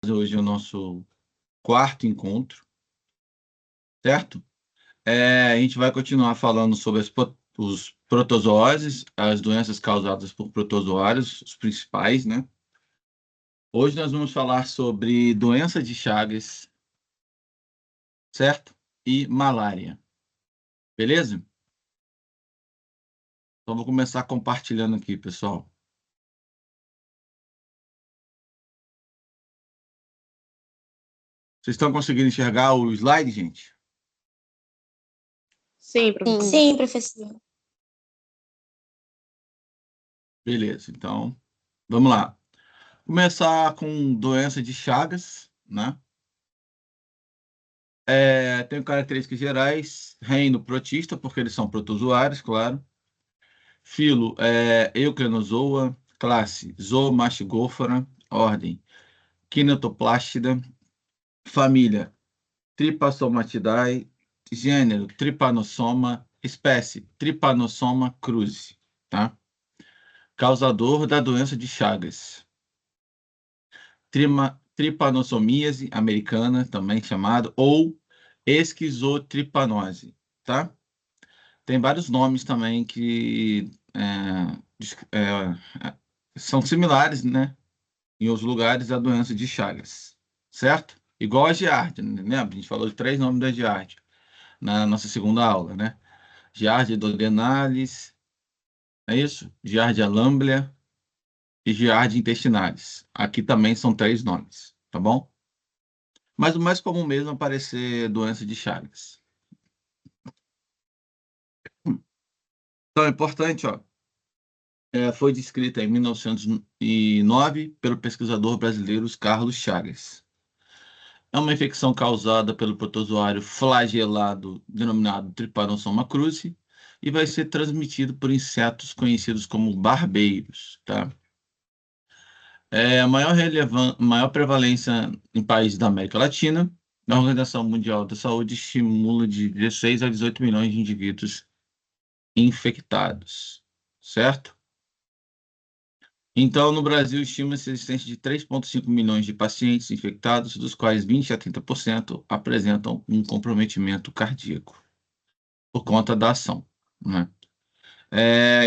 hoje o nosso quarto encontro, certo? A gente vai continuar falando sobre os protozoários, as doenças causadas por protozoários, os principais, né? Hoje nós vamos falar sobre doença de Chagas, certo? E malária, beleza? Então vou começar compartilhando aqui, pessoal. Vocês estão conseguindo enxergar o slide, gente? Sim, professor. Sim, professor. Beleza, então vamos lá. Começar com doença de Chagas, né? Tem características gerais, reino protista, porque eles são protozoários, claro. Filo, Euclenozoa. Classe, Zoomastigófora. Ordem, Kinetoplastida. Família, Trypanosomatidae. Gênero, Trypanosoma. Espécie, Trypanosoma cruzi, tá? Causador da doença de Chagas. Trypanosomíase americana, também chamado, ou esquizotripanose, tá? Tem vários nomes também que são similares, né? Em outros lugares, a doença de Chagas, certo? Igual a Giardia, lembra? A gente falou de 3 nomes da Giardia na nossa segunda aula, né? Giardia duodenalis, é isso? Giardia lamblia e Giardia intestinalis. Aqui também são 3 nomes, tá bom? Mas o mais comum mesmo é aparecer doença de Chagas. Então é importante, ó. Foi descrita em 1909 pelo pesquisador brasileiro Carlos Chagas. É uma infecção causada pelo protozoário flagelado denominado Trypanosoma cruzi e vai ser transmitido por insetos conhecidos como barbeiros, tá? A maior prevalência em países da América Latina. A Organização Mundial da Saúde estimula de 16 a 18 milhões de indivíduos infectados, certo? Então, no Brasil, estima-se a existência de 3,5 milhões de pacientes infectados, dos quais 20 a 30% apresentam um comprometimento cardíaco por conta da ação, né?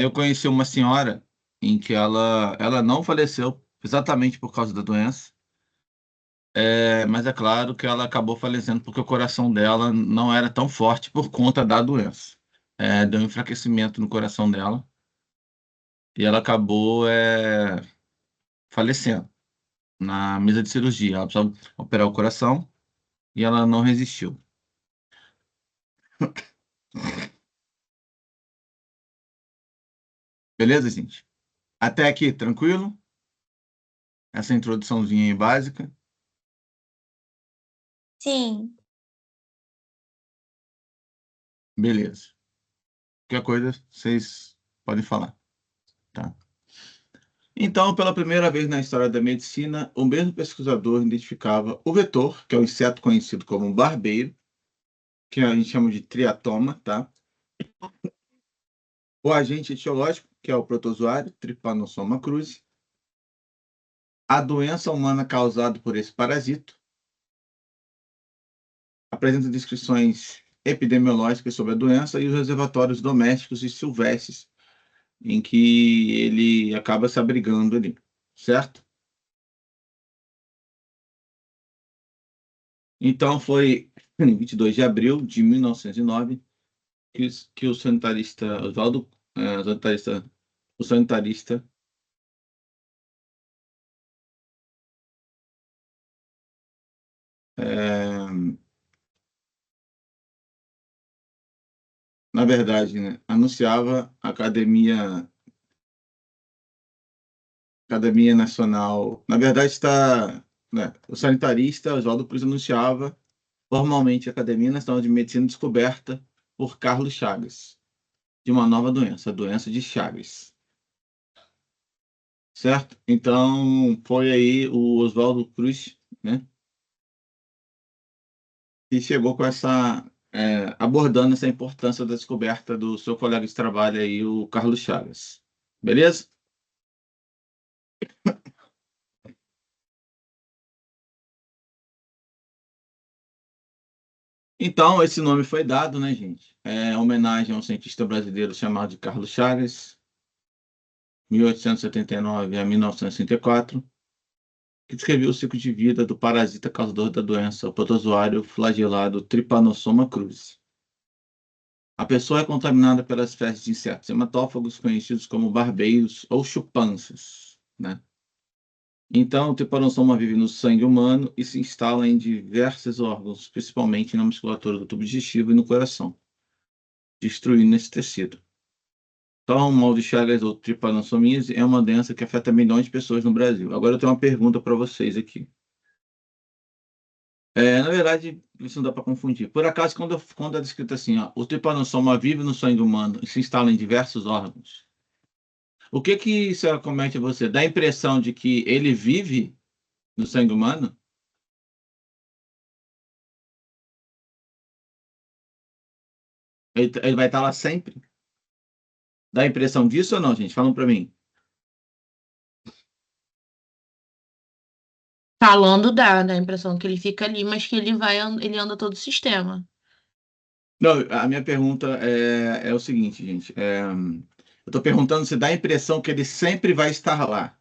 Eu conheci uma senhora em que ela não faleceu exatamente por causa da doença, mas é claro que ela acabou falecendo porque o coração dela não era tão forte por conta da doença. Deu um enfraquecimento no coração dela e ela acabou falecendo na mesa de cirurgia. Ela precisava operar o coração e ela não resistiu. Beleza, gente? Até aqui, tranquilo? Essa introduçãozinha aí básica. Sim. Beleza. Qualquer coisa, vocês podem falar, tá? Então, pela primeira vez na história da medicina, o mesmo pesquisador identificava o vetor, que é o inseto conhecido como barbeiro, que a gente chama de triatoma, tá? O agente etiológico, que é o protozoário, Trypanosoma cruzi. A doença humana causada por esse parasito. Apresenta descrições epidemiológicas sobre a doença e os reservatórios domésticos e silvestres em que ele acaba se abrigando ali, certo? Então, foi em 22 de abril de 1909 que o sanitarista Oswaldo, o sanitarista na verdade, né, anunciava a Academia Nacional. Na verdade, né, o sanitarista Oswaldo Cruz anunciava formalmente a Academia Nacional de Medicina descoberta por Carlos Chagas, de uma nova doença, a doença de Chagas. Certo? Então, foi aí o Oswaldo Cruz, né, que chegou com abordando essa importância da descoberta do seu colega de trabalho aí, o Carlos Chagas. Beleza? Então, esse nome foi dado, né, gente? É homenagem a um cientista brasileiro chamado de Carlos Chagas, 1879 a 1964, que descreveu o ciclo de vida do parasita causador da doença, o protozoário flagelado Trypanosoma cruzi. A pessoa é contaminada pelas espécies de insetos hematófagos conhecidos como barbeiros ou chupanças, né? Então, o trypanosoma vive no sangue humano e se instala em diversos órgãos, principalmente na musculatura do tubo digestivo e no coração, destruindo esse tecido. Então, o mal de Chagas ou trypanossomiase é uma doença que afeta milhões de pessoas no Brasil. Agora eu tenho uma pergunta para vocês aqui. Na verdade, isso não dá para confundir. Por acaso, quando é descrito assim, ó, o trypanosoma vive no sangue humano e se instala em diversos órgãos, o que que isso acomete a você? Dá a impressão de que ele vive no sangue humano? Ele vai estar lá sempre? Dá a impressão disso ou não, gente? Falam para mim. Falando dá a impressão que ele fica ali, mas que ele anda todo o sistema. Não, a minha pergunta é o seguinte, gente. Eu estou perguntando se dá a impressão que ele sempre vai estar lá.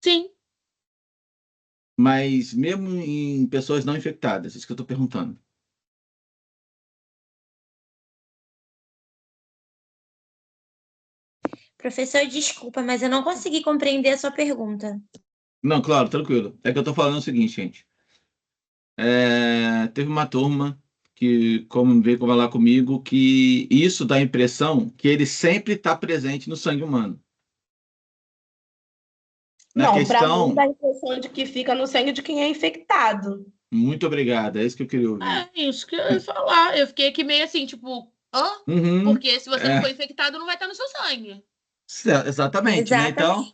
Sim. Mas mesmo em pessoas não infectadas, isso que eu estou perguntando. Professor, desculpa, mas eu não consegui compreender a sua pergunta. Não, claro, tranquilo. É que eu estou falando o seguinte, gente. Teve uma turma que como veio falar comigo que isso dá a impressão que ele sempre está presente no sangue humano. Na Não, para mim dá questão, a impressão de que fica no sangue de quem é infectado. muito obrigado, é isso que eu queria ouvir. É isso que eu ia falar. Eu fiquei aqui meio assim, tipo, hã? Uhum, Porque se você não for é, infectado, não vai estar no seu sangue. exatamente, né? Então,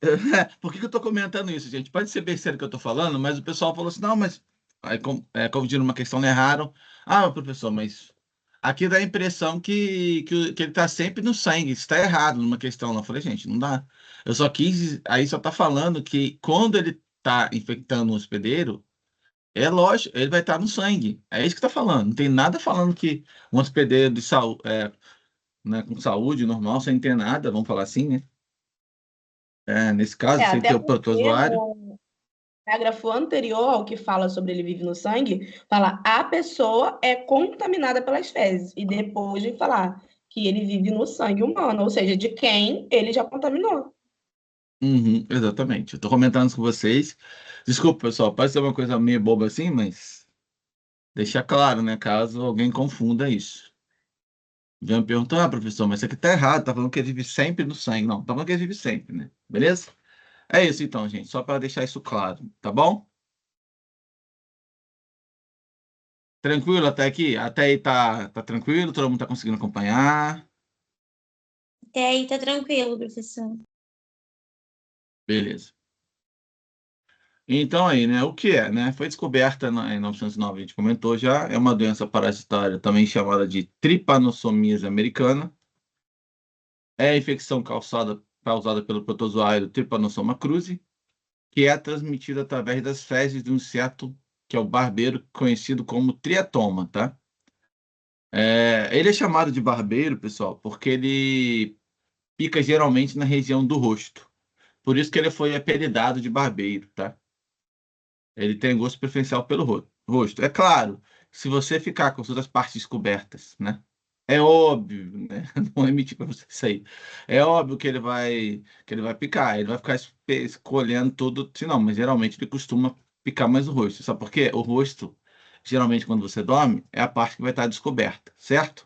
Exatamente. por que que eu estou comentando isso, gente? Pode ser besteira que eu estou falando, mas o pessoal falou assim, não, mas aí confundiram uma questão, né, erraram. Ah, professor, mas aqui dá a impressão que ele está sempre no sangue, está errado numa questão. Lá. Eu falei, gente, não dá. Eu só quis, aí só está falando que quando ele está infectando um hospedeiro, é lógico, ele vai estar no sangue. É isso que está falando. Não tem nada falando que um hospedeiro de saúde, né, com saúde normal, sem ter nada, vamos falar assim, né? Nesse caso, sem Até ter o porque protozoário. no parágrafo anterior ao que fala sobre ele vive no sangue, fala a pessoa é contaminada pelas fezes. E depois de falar que ele vive no sangue humano, ou seja, de quem ele já contaminou. Uhum, exatamente. Eu tô comentando isso com vocês. Desculpa, pessoal, pode ser uma coisa meio boba assim, mas deixar claro, né? Caso alguém confunda isso. Vem me perguntar, professor, mas isso aqui tá errado, tá falando que ele vive sempre no sangue. Não, tá falando que ele vive sempre, né? Beleza? É isso então, gente, só para deixar isso claro, tá bom? Tranquilo até aqui? Até aí tá tranquilo? Todo mundo tá conseguindo acompanhar? Até aí tá tranquilo, professor. Beleza. Então aí, né? O que é, né? Foi descoberta em 1909, a gente comentou já, é uma doença parasitária também chamada de trypanossomiase americana. É a infecção causada pelo protozoário Trypanosoma cruzi, que é transmitida através das fezes de um inseto que é o barbeiro, conhecido como triatoma, tá? Ele é chamado de barbeiro, pessoal, porque ele pica geralmente na região do rosto. Por isso que ele foi apelidado de barbeiro, tá? Ele tem gosto preferencial pelo rosto. É claro, se você ficar com as outras partes cobertas, né? É óbvio, né? Não é mentir para você isso aí. É óbvio que ele vai picar, ele vai ficar escolhendo tudo, se não, mas geralmente ele costuma picar mais o rosto. Sabe por quê? O rosto, geralmente quando você dorme, é a parte que vai estar descoberta, certo?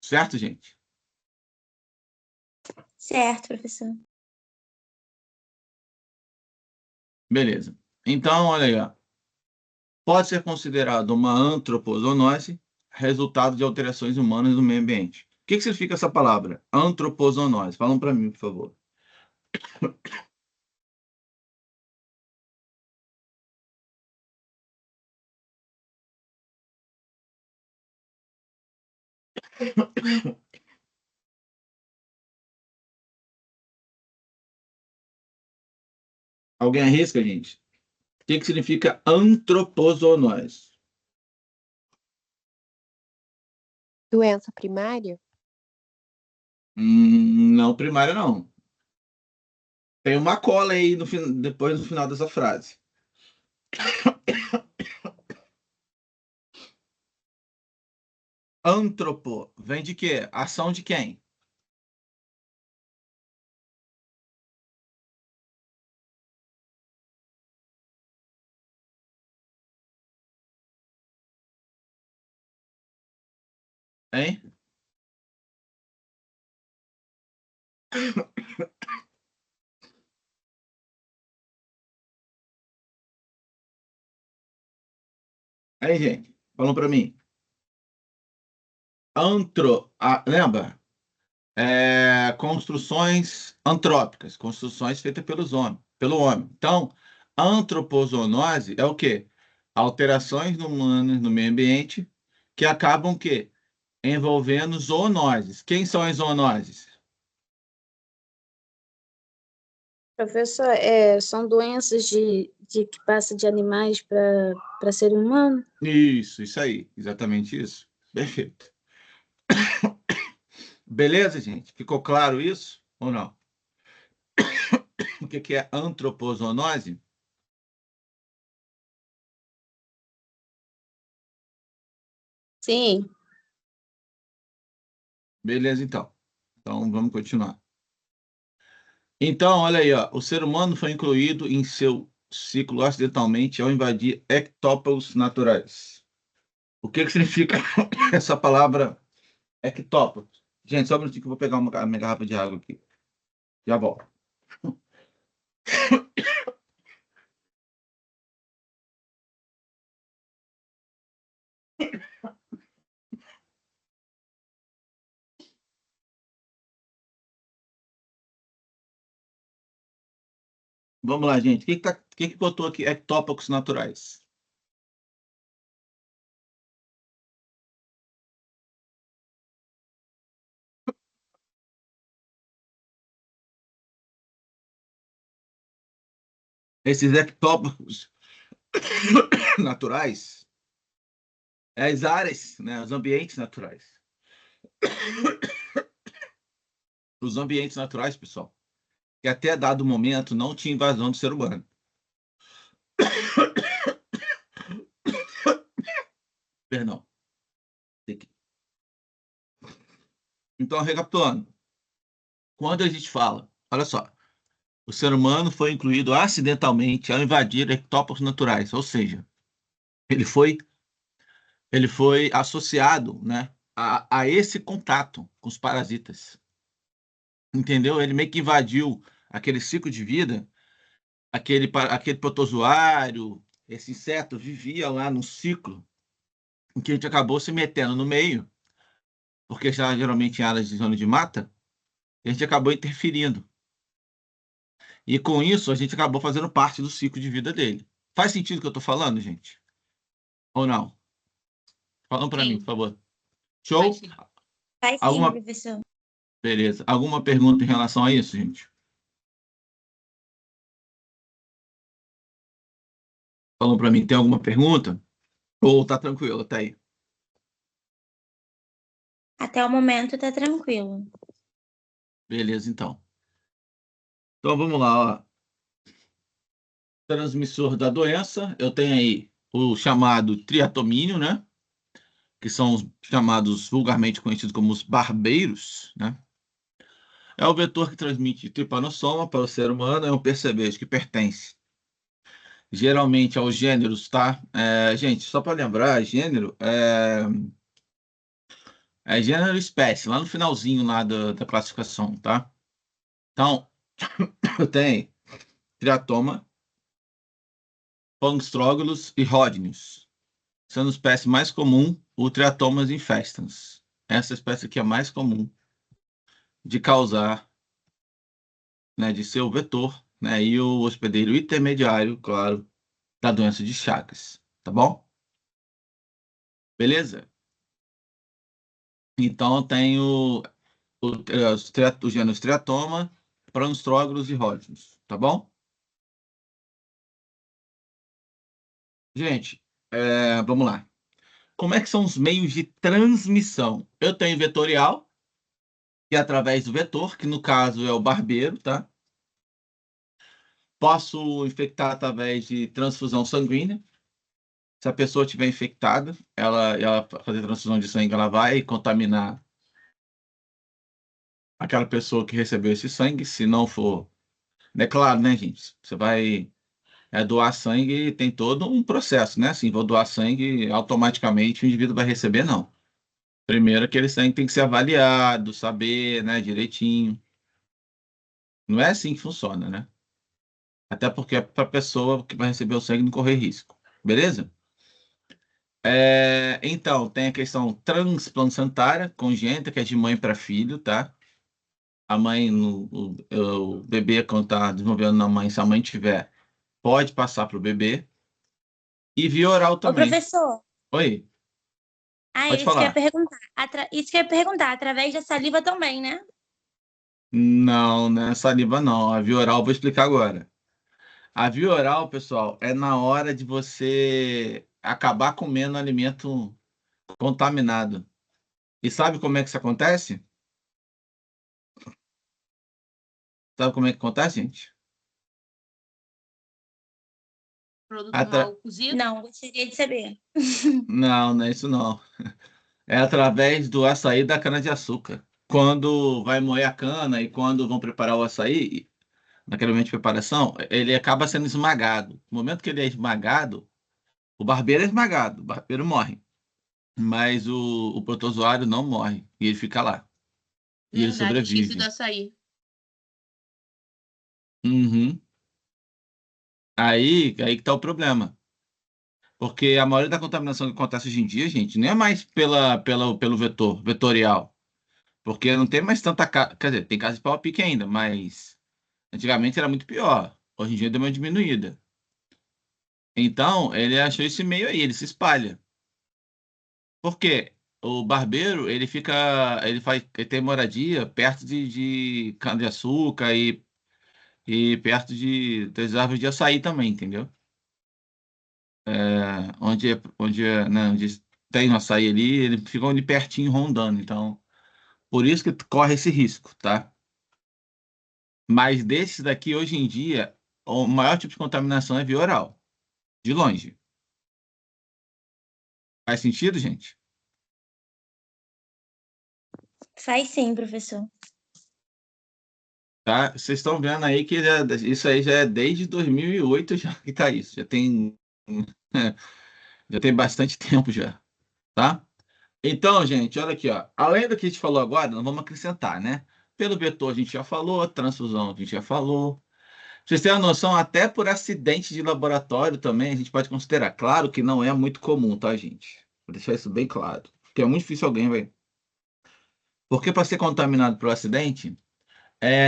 Certo, gente? Certo, professor. Beleza. Então, olha aí, ó. Pode ser considerado uma antropozoonose, resultado de alterações humanas no meio ambiente. O que significa essa palavra? Antropozoonose. Falam para mim, por favor. Alguém arrisca, gente? que significa antropozoonose? Doença primária? Não primária, não. Tem uma cola aí depois no final dessa frase. Antropo vem de quê? Ação de quem? Hein? Aí, gente, falam para mim. Lembra? Construções antrópicas, construções feitas pelo homem. Então, antropozoonose é o quê? Alterações humanas no meio ambiente que acabam quê? Envolvendo zoonoses. Quem são as zoonoses? Professor, são doenças que passa de animais para ser humano? Isso aí, exatamente isso. Perfeito. Beleza, gente? Ficou claro isso ou não? O que é antropozoonose? Sim. Beleza, então. Então, vamos continuar. Então, olha aí, ó, o ser humano foi incluído em seu ciclo acidentalmente ao invadir ectópagos naturais. O que significa essa palavra ectópagos? Gente, só um minutinho que eu vou pegar a minha garrafa de água aqui. Já volto. Vamos lá, gente. O que botou aqui ectópagos naturais? Esses ectópagos naturais, as áreas, né, os ambientes naturais. Os ambientes naturais, pessoal, que até dado momento não tinha invasão do ser humano. Perdão. Então, recapitulando, quando a gente fala, olha só, o ser humano foi incluído acidentalmente ao invadir ectópagos naturais, ou seja, ele foi, ele foi associado, né, a esse contato com os parasitas. Entendeu? Ele meio que invadiu aquele ciclo de vida, aquele protozoário, esse inseto vivia lá no ciclo em que a gente acabou se metendo no meio, porque está geralmente em áreas de zona de mata, e a gente acabou interferindo. E com isso, a gente acabou fazendo parte do ciclo de vida dele. Faz sentido o que eu estou falando, gente? Ou não? Falam para mim, Sim. por favor. Show? Faz sim. Faz sim, Alguma... professor. Beleza. Alguma pergunta em relação a isso, gente? Falam para mim, tem alguma pergunta? Ou tá tranquilo, tá aí? Até o momento tá tranquilo. Beleza, então. Então vamos lá, ó. Transmissor da doença, eu tenho aí o chamado triatomínio, né? Que são os chamados vulgarmente conhecidos como os barbeiros, né? É o vetor que transmite tripanossoma para o ser humano, é um percevejo que pertence geralmente aos gêneros, tá? Gente, só para lembrar, gênero é gênero e espécie, lá no finalzinho lá da classificação, tá? Então, eu tenho triatoma, Pangstrógolos e Rhodnius, sendo a espécie mais comum o Triatomas infestans. Essa espécie aqui é a mais comum de causar, né, de ser o vetor, né, e o hospedeiro intermediário, claro, da doença de Chagas, tá bom? Beleza? Então eu tenho os gêneros Triatoma, Pranstrógolos e Rhodnius, tá bom? Gente, vamos lá. Como é que são os meios de transmissão? Eu tenho vetorial, que é através do vetor, que no caso é o barbeiro, tá? Posso infectar através de transfusão sanguínea. Se a pessoa estiver infectada, ela fazer transfusão de sangue, ela vai contaminar aquela pessoa que recebeu esse sangue. Se não for, é claro, né, gente? Você vai doar sangue, tem todo um processo, né? Assim, vou doar sangue, automaticamente o indivíduo vai receber, não. Primeiro, aquele sangue tem que ser avaliado, saber, né, direitinho. Não é assim que funciona, né? Até porque é para a pessoa que vai receber o sangue não correr risco. Beleza? Então, tem a questão transplancentária congênita, que é de mãe para filho, tá? A mãe, o bebê, quando está desenvolvendo na mãe, se a mãe tiver, pode passar para o bebê. E via oral Ô, também. professor. Oi, Ah, pode isso que eu ia falar. perguntar. Isso que eu ia perguntar, através da saliva também, né? Não, né? Saliva não. A via oral eu vou explicar agora. A via oral, pessoal, é na hora de você acabar comendo alimento contaminado. E sabe como é que isso acontece? Sabe como é que acontece, gente? Produto Atra... mal cozido. Não, gostaria de saber. Não, não é isso não. É através do açaí da cana-de-açúcar. Quando vai moer a cana e quando vão preparar o açaí, naquele momento de preparação, ele acaba sendo esmagado. No momento que ele é esmagado, o barbeiro é esmagado, o barbeiro morre. Mas o protozoário não morre. E ele fica lá. E ele Verdade, esqueci do sobrevive. açaí. Uhum. Aí que tá o problema. Porque a maioria da contaminação que acontece hoje em dia, gente, não é mais pelo vetorial. Porque não tem mais tanta. Quer dizer, tem casos de pau a pique ainda, mas antigamente era muito pior. Hoje em dia deu uma diminuída. Então, ele achou esse meio aí, ele se espalha. Por quê? O barbeiro, ele fica. Ele tem moradia perto de cana-de-açúcar e perto das árvores de açaí também, entendeu? Onde tem o açaí ali, ele fica ali pertinho rondando. Então, por isso que corre esse risco, tá? Mas desses daqui, hoje em dia, o maior tipo de contaminação é via oral, de longe. Faz sentido, gente? Faz sim, professor. Tá? Vocês estão vendo aí que isso aí já é desde 2008 já que tá isso. Já tem bastante tempo já, tá? Então, gente, olha aqui, ó. Além do que a gente falou agora, nós vamos acrescentar, né? Pelo vetor a gente já falou, transfusão a gente já falou. Pra vocês terem uma noção, até por acidente de laboratório também a gente pode considerar. Claro que não é muito comum, tá, gente? Vou deixar isso bem claro. Porque é muito difícil alguém, vai. Porque para ser contaminado por acidente,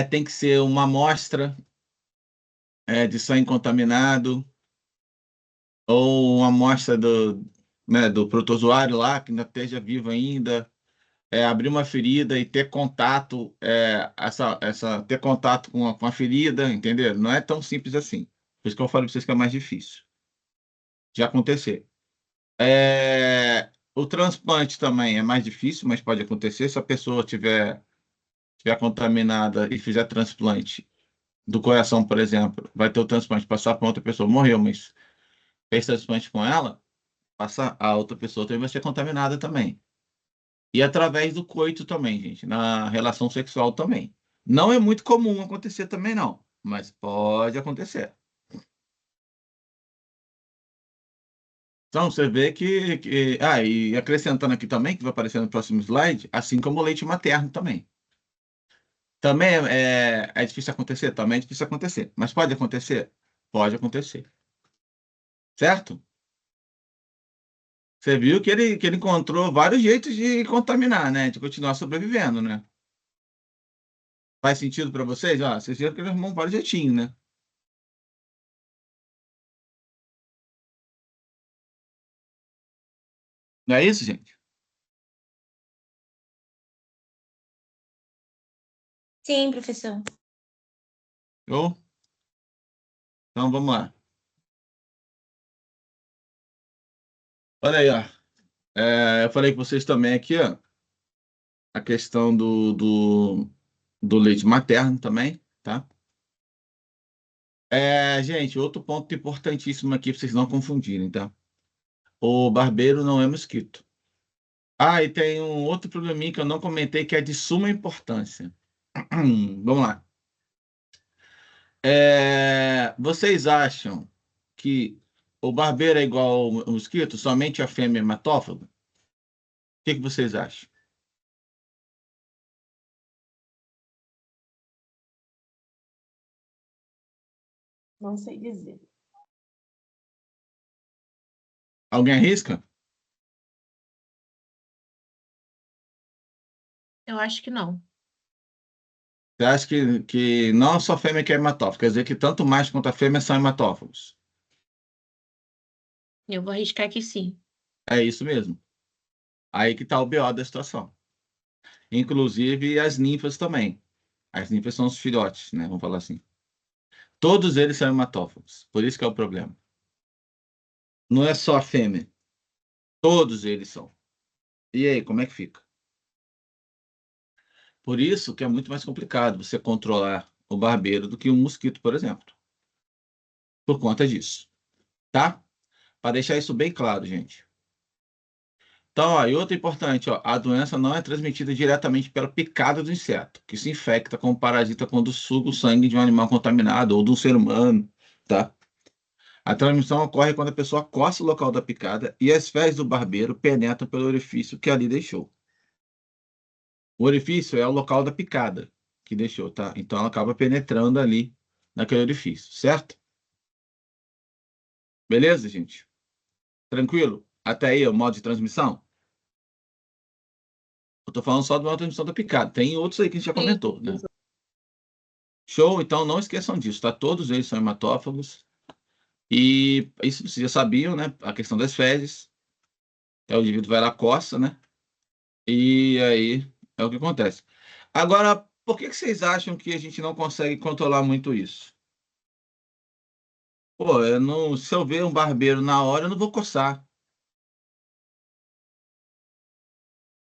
tem que ser uma amostra de sangue contaminado ou uma amostra do protozoário lá, que ainda esteja vivo ainda. Abrir uma ferida e ter contato, ter contato com a ferida, entendeu? Não é tão simples assim. Por isso que eu falo para vocês que é mais difícil de acontecer. O transplante também é mais difícil, mas pode acontecer. Se a pessoa tiver contaminada e fizer transplante do coração, por exemplo, vai ter o transplante, passar para outra pessoa, morreu, mas fez transplante com ela, passa a outra pessoa também vai ser contaminada também. E através do coito também, gente, na relação sexual também. Não é muito comum acontecer também, não, mas pode acontecer. Então, você vê e acrescentando aqui também, que vai aparecer no próximo slide, assim como o leite materno também. Também é difícil acontecer? Também é difícil acontecer. Mas pode acontecer? Pode acontecer. Certo? Você viu que ele encontrou vários jeitos de contaminar, né? De continuar sobrevivendo, né? Faz sentido para vocês? Ó, vocês viram que ele arrumou vários jeitinhos, né? Não é isso, gente? Sim, professor. Show? Então, vamos lá. Olha aí, ó. Eu falei com vocês também aqui, ó, a questão do leite materno também, tá? Gente, outro ponto importantíssimo aqui para vocês não confundirem, tá? O barbeiro não é mosquito. E tem um outro probleminha que eu não comentei que é de suma importância. Vamos lá. Vocês acham que o barbeiro é igual ao mosquito, somente a fêmea é hematófaga? O que vocês acham? Não sei dizer. Alguém arrisca? Eu acho que não. Você acha que não só fêmea que é hematófaga, quer dizer que tanto macho quanto a fêmea são hematófagos? Eu vou arriscar que sim. É isso mesmo. Aí que está o BO da situação. Inclusive as ninfas também. As ninfas são os filhotes, né? Vamos falar assim. Todos eles são hematófagos. Por isso que é o problema. Não é só a fêmea. Todos eles são. E aí, como é que fica? Por isso que é muito mais complicado você controlar o barbeiro do que um mosquito, por exemplo. Por conta disso. Tá? Para deixar isso bem claro, gente. Então, ó, e outro importante, ó, a doença não é transmitida diretamente pela picada do inseto, que se infecta com o parasita quando suga o sangue de um animal contaminado ou de um ser humano, tá? A transmissão ocorre quando a pessoa coça o local da picada e as fezes do barbeiro penetram pelo orifício que ali deixou. O orifício é o local da picada que deixou, tá? Então ela acaba penetrando ali naquele orifício, certo? Beleza, gente? Tranquilo? Até aí o modo de transmissão? Eu tô falando só do modo de transmissão da picada. Tem outros aí que a gente já comentou, né? Show? Então não esqueçam disso, tá? Todos eles são hematófagos. E isso vocês já sabiam, né? A questão das fezes. O indivíduo vai lá, coça, né? E aí é o que acontece. Agora, por que vocês acham que a gente não consegue controlar muito isso? Pô, se eu ver um barbeiro na hora, eu não vou coçar.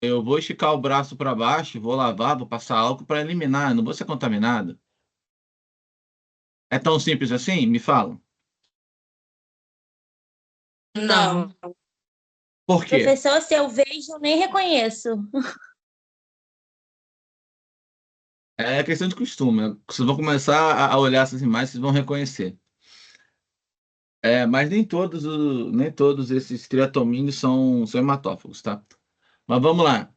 Eu vou esticar o braço para baixo, vou lavar, vou passar álcool para eliminar, eu não vou ser contaminado. É tão simples assim? Me falam. Não. Por quê? Professor, se eu vejo, eu nem reconheço. É questão de costume, né? Vocês vão começar a olhar essas imagens, vocês vão reconhecer. Mas nem todos esses triatomíneos são hematófagos, tá? Mas vamos lá.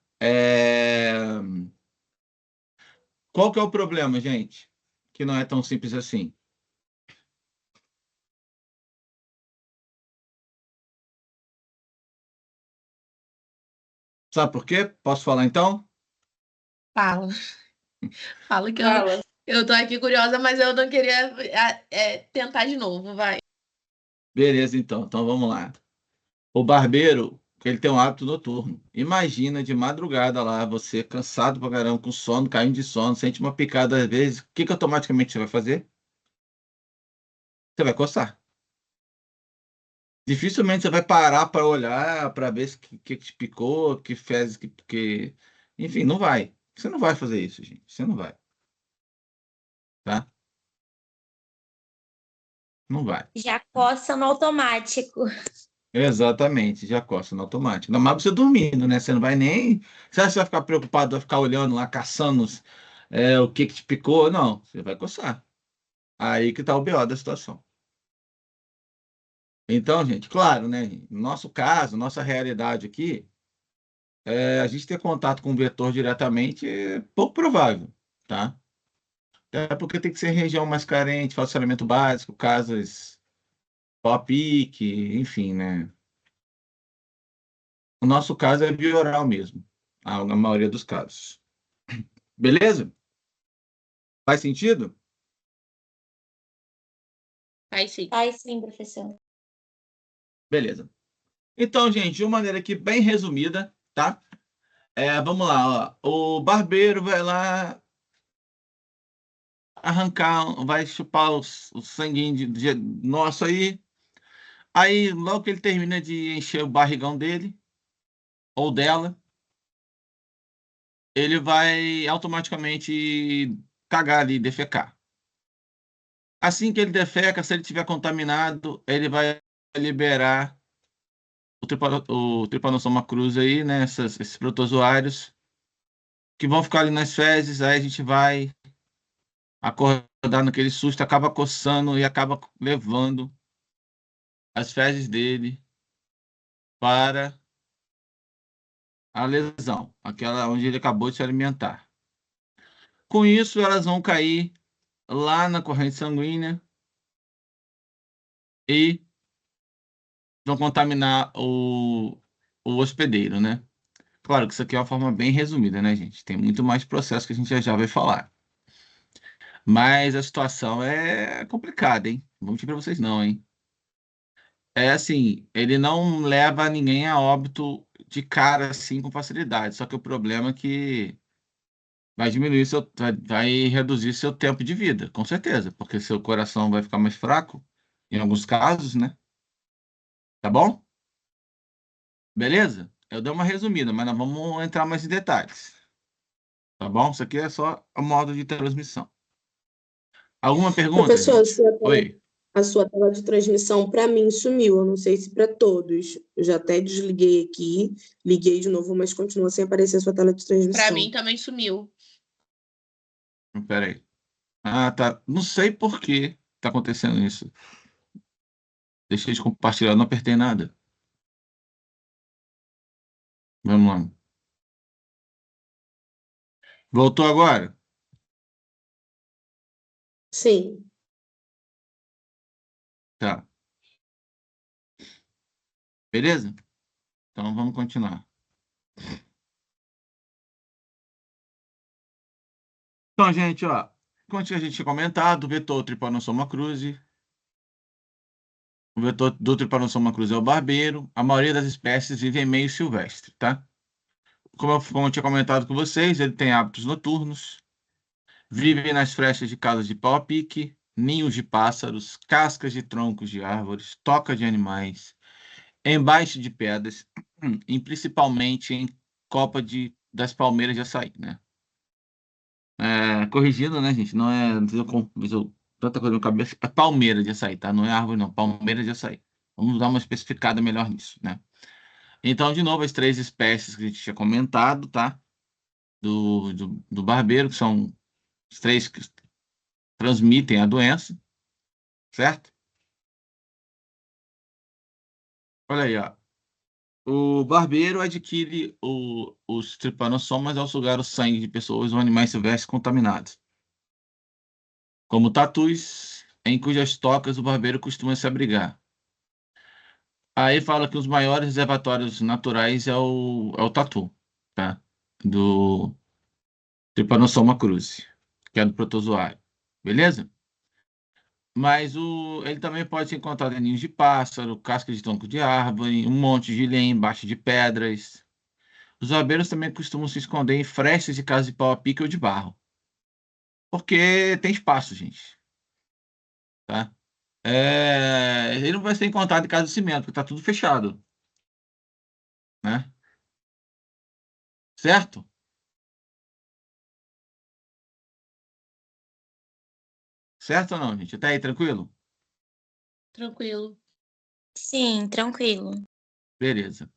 Qual que é o problema, gente? Que não é tão simples assim. Sabe por quê? Posso falar então? Fala. Fala que Fala. eu tô aqui curiosa, mas eu não queria tentar de novo, vai. Beleza, então. Então vamos lá. O barbeiro, ele tem um hábito noturno. Imagina de madrugada lá, você cansado pra caramba, com sono, caindo de sono, sente uma picada às vezes. O que automaticamente você vai fazer? Você vai coçar. Dificilmente você vai parar para olhar, para ver se que te picou, que fezes, Enfim, não vai. Você não vai fazer isso, gente. Você não vai. Tá? Não vai. Já coça no automático. Exatamente, já coça no automático. Ainda mais você dormindo, né? Você não vai nem. Você acha que você vai ficar preocupado, vai ficar olhando lá, caçando o que te picou? Não, você vai coçar. Aí que tá o BO da situação. Então, gente, claro, né? No nosso caso, nossa realidade aqui, a gente ter contato com o vetor diretamente é pouco provável, tá? Até porque tem que ser em região mais carente, faz saneamento básico, casas pau a pique, enfim, né? O nosso caso é bioral mesmo, na maioria dos casos. Beleza? Faz sentido? Faz sim. Ai, sim, professor. Beleza. Então, gente, de uma maneira aqui bem resumida, tá? Vamos lá, ó. O barbeiro vai lá arrancar, vai chupar o sanguinho nosso aí. Aí, logo que ele termina de encher o barrigão dele, ou dela, ele vai automaticamente cagar ali, defecar. Assim que ele defeca, se ele estiver contaminado, ele vai liberar o Trypanosoma cruzi aí, né? Esses protozoários que vão ficar ali nas fezes, aí a gente vai acordar naquele susto, acaba coçando e acaba levando as fezes dele para a lesão, aquela onde ele acabou de se alimentar. Com isso, elas vão cair lá na corrente sanguínea e vão contaminar o hospedeiro, né? Claro que isso aqui é uma forma bem resumida, né, gente? Tem muito mais processo que a gente já vai falar. Mas a situação é complicada, hein? Não vou mentir para vocês não, hein? É assim, ele não leva ninguém a óbito de cara assim com facilidade. Só que o problema é que vai diminuir vai reduzir seu tempo de vida, com certeza, porque seu coração vai ficar mais fraco, em alguns casos, né? Tá bom? Beleza? Eu dei uma resumida, mas nós vamos entrar mais em detalhes. Tá bom? Isso aqui é só o modo de transmissão. Alguma pergunta, Professor, gente? Oi. a sua tela de transmissão para mim sumiu. Eu não sei se para todos. Eu já até desliguei aqui, liguei de novo, mas continua sem aparecer a sua tela de transmissão. Pra mim também sumiu. Espera aí. Ah, tá. Não sei por que tá acontecendo isso. Deixei de compartilhar, não apertei nada. Vamos lá. Voltou agora? Sim. Tá. Beleza? Então vamos continuar. Então, gente, ó, como a gente tinha comentado, o vetor Trypanosoma cruzi. O vetor do Trypanosoma cruzi é o barbeiro. A maioria das espécies vive em meio silvestre, tá? Como eu tinha comentado com vocês, ele tem hábitos noturnos, vive nas frechas de casas de pau a pique, ninhos de pássaros, cascas de troncos de árvores, toca de animais, embaixo de pedras, e principalmente em copa das palmeiras de açaí, né? Corrigindo, né, gente? Não é. Tanta coisa na cabeça. É palmeira de açaí, tá? Não é árvore, não. Palmeira de açaí. Vamos dar uma especificada melhor nisso, né? Então, de novo, as três espécies que a gente tinha comentado, tá? Do barbeiro, que são os três que transmitem a doença, certo? Olha aí, ó. O barbeiro adquire os tripanossomas ao sugar o sangue de pessoas ou animais silvestres contaminados, como tatus, em cujas tocas o barbeiro costuma se abrigar. Aí fala que os maiores reservatórios naturais é o tatu, tá? Do Trypanosoma cruzi, que é do protozoário. Beleza? Mas ele também pode ser encontrado em ninhos de pássaro, cascas de tronco de árvore, um monte de lenha embaixo de pedras. Os barbeiros também costumam se esconder em frestas de casas de pau a pique ou de barro. Porque tem espaço, gente. Tá? Ele não vai ser encontrado em casa de cimento, porque está tudo fechado. Né? Certo? Certo ou não, gente? Até aí, tranquilo? Tranquilo. Sim, tranquilo. Beleza.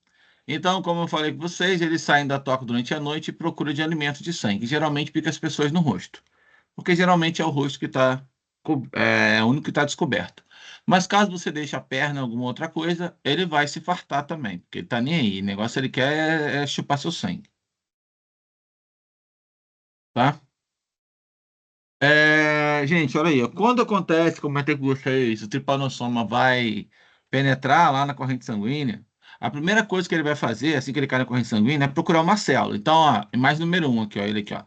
Então, como eu falei com vocês, eles saem da toca durante a noite e procuram de alimento de sangue. Geralmente pica as pessoas no rosto. Porque geralmente é o rosto que está é o único que está descoberto. Mas caso você deixe a perna, alguma outra coisa, ele vai se fartar também, porque ele tá nem aí. O negócio ele quer é chupar seu sangue. Tá? Gente, olha aí. Ó, quando acontece, como eu comentei com vocês, o tripanossoma vai penetrar lá na corrente sanguínea, a primeira coisa que ele vai fazer, assim que ele cai na corrente sanguínea, é procurar uma célula. Então, ó, imagem número 1 aqui, ó, ele aqui, ó.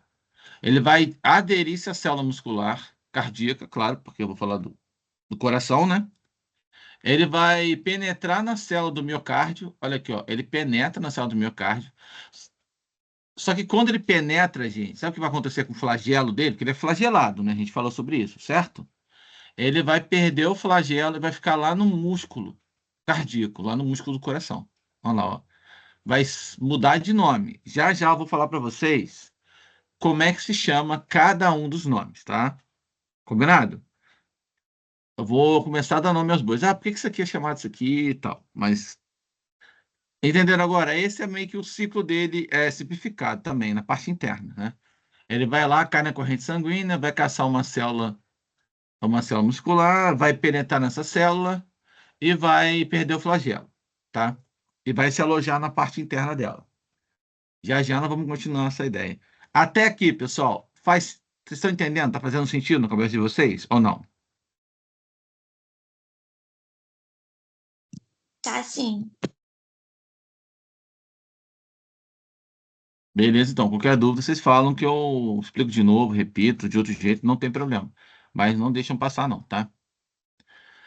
Ele vai aderir-se à célula muscular cardíaca, claro, porque eu vou falar do coração, né? Ele vai penetrar na célula do miocárdio. Olha aqui, ó. Ele penetra na célula do miocárdio. Só que quando ele penetra, gente, sabe o que vai acontecer com o flagelo dele? Porque ele é flagelado, né? A gente falou sobre isso, certo? Ele vai perder o flagelo e vai ficar lá no músculo. cardíaco, lá no músculo do coração. Olha lá, ó. Vai mudar de nome. Já já eu vou falar para vocês como é que se chama cada um dos nomes, tá? Combinado? Eu vou começar a dar nome aos bois. Ah, por que isso aqui é chamado isso aqui e tal? Mas, entenderam agora? Esse é meio que o ciclo dele é simplificado também, na parte interna, né? Ele vai lá, cai na corrente sanguínea, vai caçar uma célula muscular, vai penetrar nessa célula e vai perder o flagelo, tá? E vai se alojar na parte interna dela. Já já nós vamos continuar essa ideia. Até aqui, pessoal, vocês estão entendendo? Tá fazendo sentido na cabeça de vocês ou não? Tá, sim. Beleza, então, qualquer dúvida vocês falam que eu explico de novo, repito, de outro jeito, não tem problema. Mas não deixam passar não, tá?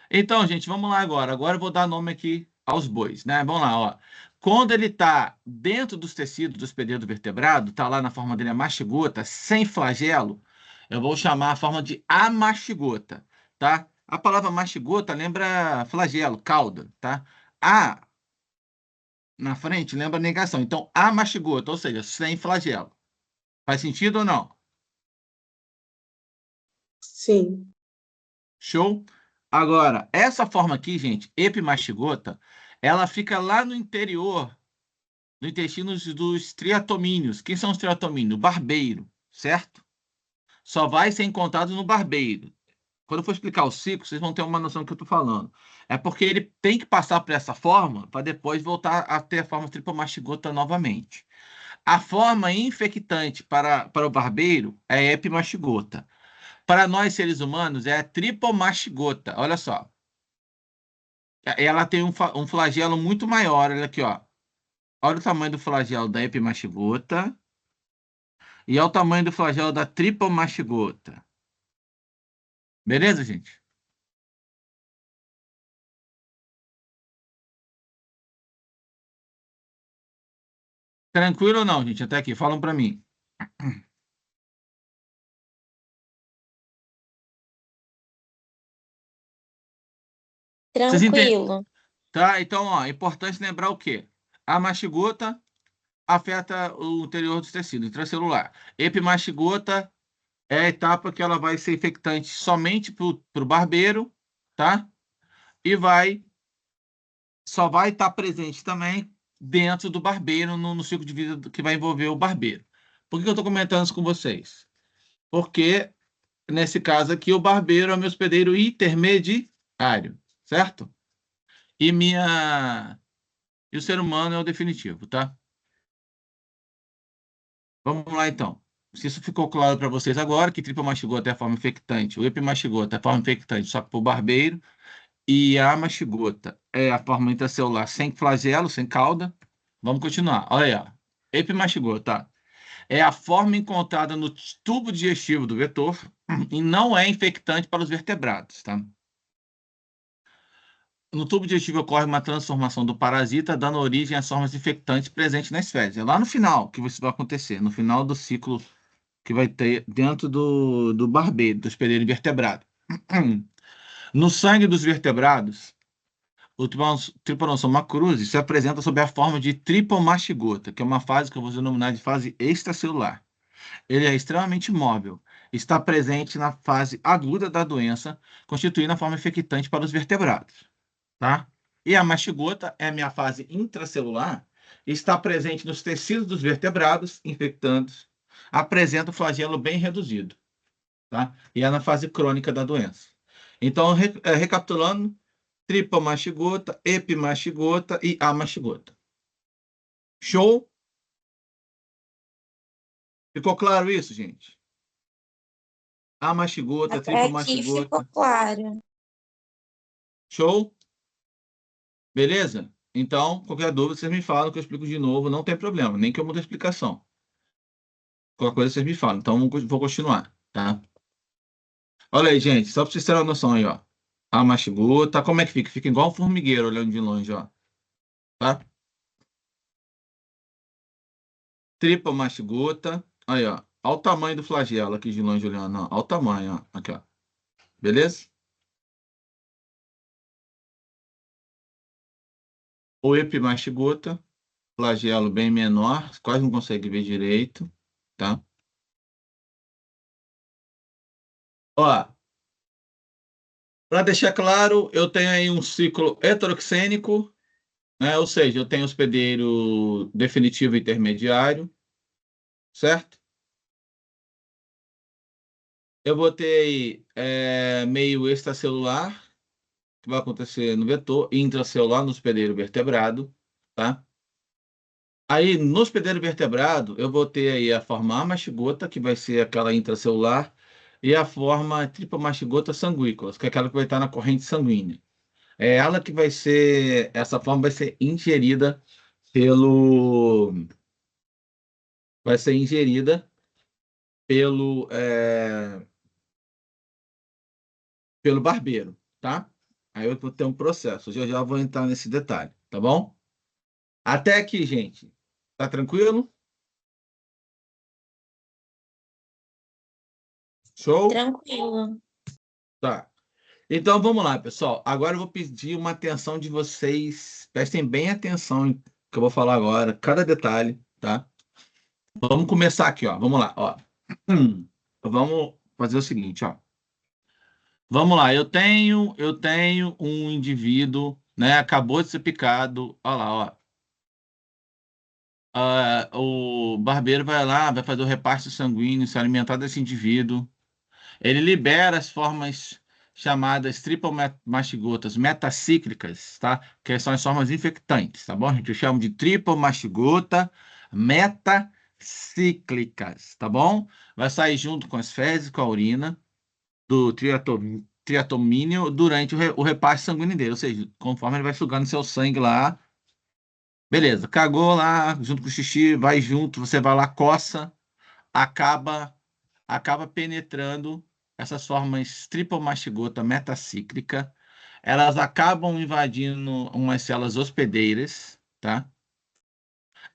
Então, gente, vamos lá agora. Agora eu vou dar nome aqui aos bois, né? Vamos lá, ó. Quando ele está dentro dos tecidos do hospedeiro vertebrado, está lá na forma dele a mastigota, sem flagelo, eu vou chamar a forma de amastigota, tá? A palavra mastigota lembra flagelo, cauda, tá? A na frente lembra negação. Então, amastigota, ou seja, sem flagelo. Faz sentido ou não? Sim. Show? Agora, essa forma aqui, gente, epimastigota, ela fica lá no interior do intestino dos triatomíneos. Quem são os triatomíneos? O barbeiro, certo? Só vai ser encontrado no barbeiro. Quando eu for explicar o ciclo, vocês vão ter uma noção do que eu estou falando. É porque ele tem que passar por essa forma para depois voltar a ter a forma tripomastigota novamente. A forma infectante para o barbeiro é epimastigota. Para nós, seres humanos, é a tripomastigota. Olha só. Ela tem um flagelo muito maior. Olha aqui, ó. Olha o tamanho do flagelo da epimastigota. E olha o tamanho do flagelo da tripomastigota. Beleza, gente? Tranquilo ou não, gente? Até aqui. Falam para mim. Vocês entendem? Tranquilo. Tá? Então, ó, é importante lembrar o quê? A mastigota afeta o interior dos tecidos, intracelular. Epimastigota é a etapa que ela vai ser infectante somente para o barbeiro, tá? E só vai estar presente também dentro do barbeiro, no ciclo de vida que vai envolver o barbeiro. Por que eu estou comentando isso com vocês? Porque, nesse caso aqui, o barbeiro é o meu hospedeiro intermediário, certo? E o ser humano é o definitivo, tá? Vamos lá, então. Se isso ficou claro para vocês agora, que tripomastigota é a forma infectante, o epimastigota é a forma infectante só para o barbeiro, e a mastigota é a forma intracelular sem flagelo, sem cauda. Vamos continuar. Olha aí, ó. Epimastigota é a forma encontrada no tubo digestivo do vetor e não é infectante para os vertebrados, tá? No tubo digestivo ocorre uma transformação do parasita, dando origem às formas infectantes presentes nas fezes. É lá no final que isso vai acontecer, no final do ciclo que vai ter dentro do barbeiro, do hospedeiro invertebrado. No sangue dos vertebrados, o Trypanosoma cruzi se apresenta sob a forma de tripomastigota, que é uma fase que eu vou denominar de fase extracelular. Ele é extremamente móvel, está presente na fase aguda da doença, constituindo a forma infectante para os vertebrados, tá? E a mastigota é a minha fase intracelular, está presente nos tecidos dos vertebrados infectantes, apresenta o flagelo bem reduzido, tá? E é na fase crônica da doença. Então, recapitulando, tripomastigota, epimastigota e amastigota. Show? Ficou claro isso, gente? Amastigota, Até aqui ficou tripomastigota. claro. Show? Beleza? Então, qualquer dúvida, vocês me falam que eu explico de novo, não tem problema, nem que eu mude a explicação. Qualquer coisa vocês me falam. Então, vou continuar, tá? Olha aí, gente, só para vocês terem uma noção aí, ó. Amastigota, como é que fica? Fica igual um formigueiro olhando de longe, ó. Tá? Tripomastigota. Aí, ó. Olha o tamanho do flagelo aqui de longe olhando. Ó. Olha o tamanho, ó. Aqui, ó. Beleza? o epimastigota, flagelo bem menor, quase não consegue ver direito, tá? Ó, para deixar claro, eu tenho aí um ciclo heteroxênico, né? Ou seja, eu tenho hospedeiro definitivo e intermediário, certo? Eu vou ter aí meio extracelular, que vai acontecer no vetor, e intracelular no hospedeiro vertebrado, tá? Aí, no hospedeiro vertebrado, eu vou ter aí a forma amastigota, que vai ser aquela intracelular, e a forma tripomastigota sanguícola, que é aquela que vai estar na corrente sanguínea. É ela que vai ser, essa forma vai ser ingerida pelo, vai ser ingerida pelo barbeiro, tá? Aí eu vou ter um processo, já já vou entrar nesse detalhe, tá bom? Até aqui, gente. Tá tranquilo? Show? Tranquilo. Tá. Então vamos lá, pessoal. Agora eu vou pedir uma atenção de vocês. Prestem bem atenção em que eu vou falar agora, cada detalhe, tá? Vamos começar aqui, ó. Vamos lá, ó. Vamos fazer o seguinte, ó. Vamos lá. Eu tenho um indivíduo, né? Acabou de ser picado. Olha lá, ó. O barbeiro vai lá, vai fazer o repasse sanguíneo, se alimentar desse indivíduo. Ele libera as formas chamadas tripomastigotas metacíclicas, tá? Que são as formas infectantes, tá bom? A gente chama de tripomastigota metacíclicas, tá bom? Vai sair junto com as fezes, com a urina do triatomínio durante o repasse sanguíneo dele, ou seja, conforme ele vai sugando seu sangue lá. Beleza, cagou lá, junto com o xixi, vai junto, você vai lá, coça, acaba penetrando essas formas tripomastigota metacíclica. Elas acabam invadindo umas células hospedeiras, tá?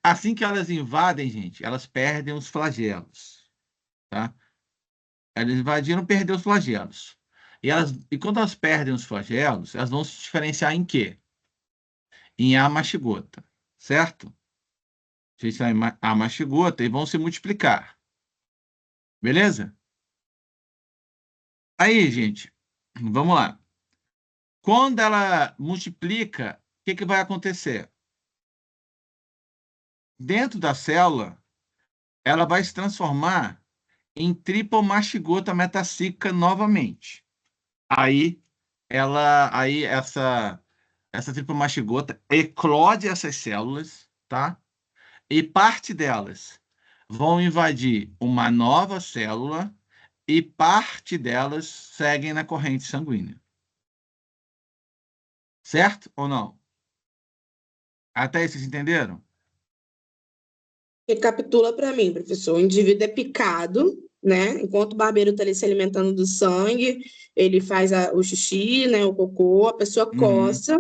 Assim que elas invadem, gente, elas perdem os flagelos, tá? Elas invadiram, perdeu os flagelos. E quando elas perdem os flagelos, elas vão se diferenciar em quê? Em amastigota, certo? Diferenciar em amastigota e vão se multiplicar. Beleza? Aí, gente, vamos lá. Quando ela multiplica, o que vai acontecer? Dentro da célula, ela vai se transformar em tripomastigota metacíclica novamente. Aí essa tripomastigota eclode essas células, tá? E parte delas vão invadir uma nova célula e parte delas seguem na corrente sanguínea. Certo ou não? Até aí vocês entenderam? Recapitula para mim, professor. O indivíduo é picado, né? Enquanto o barbeiro está ali se alimentando do sangue, ele faz o xixi, né? O cocô, a pessoa coça,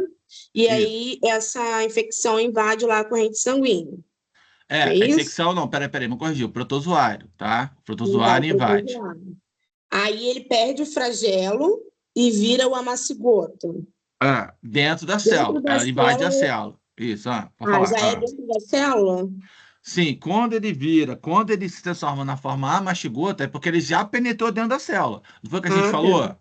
e Isso. aí essa infecção invade lá a corrente sanguínea. A isso? infecção não, peraí, vamos corrigir. O protozoário, tá? O protozoário Invade o invade. protozoário. Aí ele perde o flagelo e vira o amacigota. Dentro da Dentro célula. da Ela invade a célula. célula. Isso, pode falar. Já é dentro da célula? Sim, quando ele se transforma na forma amastigota, é porque ele já penetrou dentro da célula. Não foi o que a gente Tá. falou?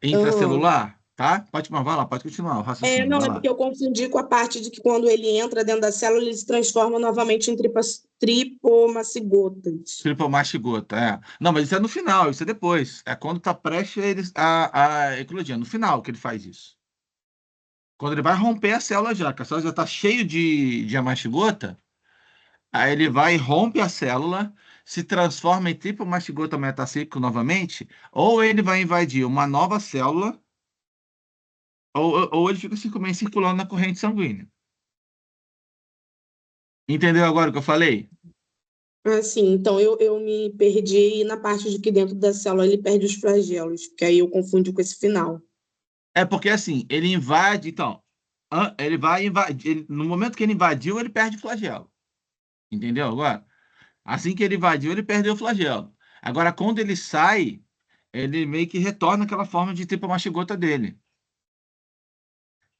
Intracelular, tá? Vai lá, pode continuar o raciocínio. Não, vai é lá. porque eu confundi com a parte de que quando ele entra dentro da célula, ele se transforma novamente em tripomacigotas. Tripomastigota. Não, mas isso é no final, isso é depois. É quando está prestes a eclodir. No final que ele faz isso. Quando ele vai romper a célula já, que a célula já está cheia de amastigota, aí ele vai e rompe a célula, se transforma em tripomastigota metacíclico novamente, ou ele vai invadir uma nova célula, ou ele fica circulando na corrente sanguínea. Entendeu agora o que eu falei? Sim, então eu me perdi na parte de que dentro da célula ele perde os flagelos, que aí eu confundi com esse final. É porque assim, ele invade, então, ele vai invadir, no momento que ele invadiu, ele perde o flagelo. Entendeu agora? Assim que ele invadiu, ele perdeu o flagelo. Agora, quando ele sai, ele meio que retorna aquela forma de tripomastigota dele.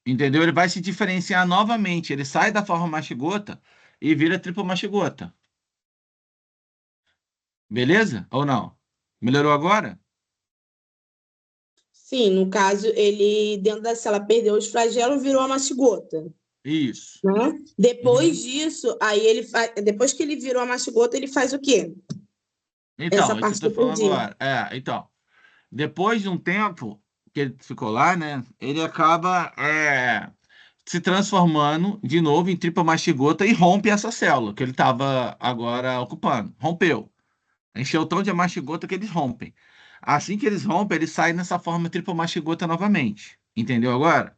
Entendeu? Ele vai se diferenciar novamente. Ele sai da forma mastigota e vira triplo mastigota. Beleza? Ou não? Melhorou agora? Sim, no caso, ele, dentro da célula, perdeu os flagelos, virou a mastigota, Isso. né? Depois Uhum. disso, depois que ele virou a mastigota, ele faz o quê? Então, Essa isso que eu parte que tô eu falando perdi. agora. Então, depois de um tempo que ele ficou lá, né? Ele acaba se transformando de novo em tripla mastigota e rompe essa célula que ele estava agora ocupando. Rompeu. Encheu tão de mastigota que eles rompem. Assim que eles rompem, eles saem nessa forma tripla mastigota novamente. Entendeu agora?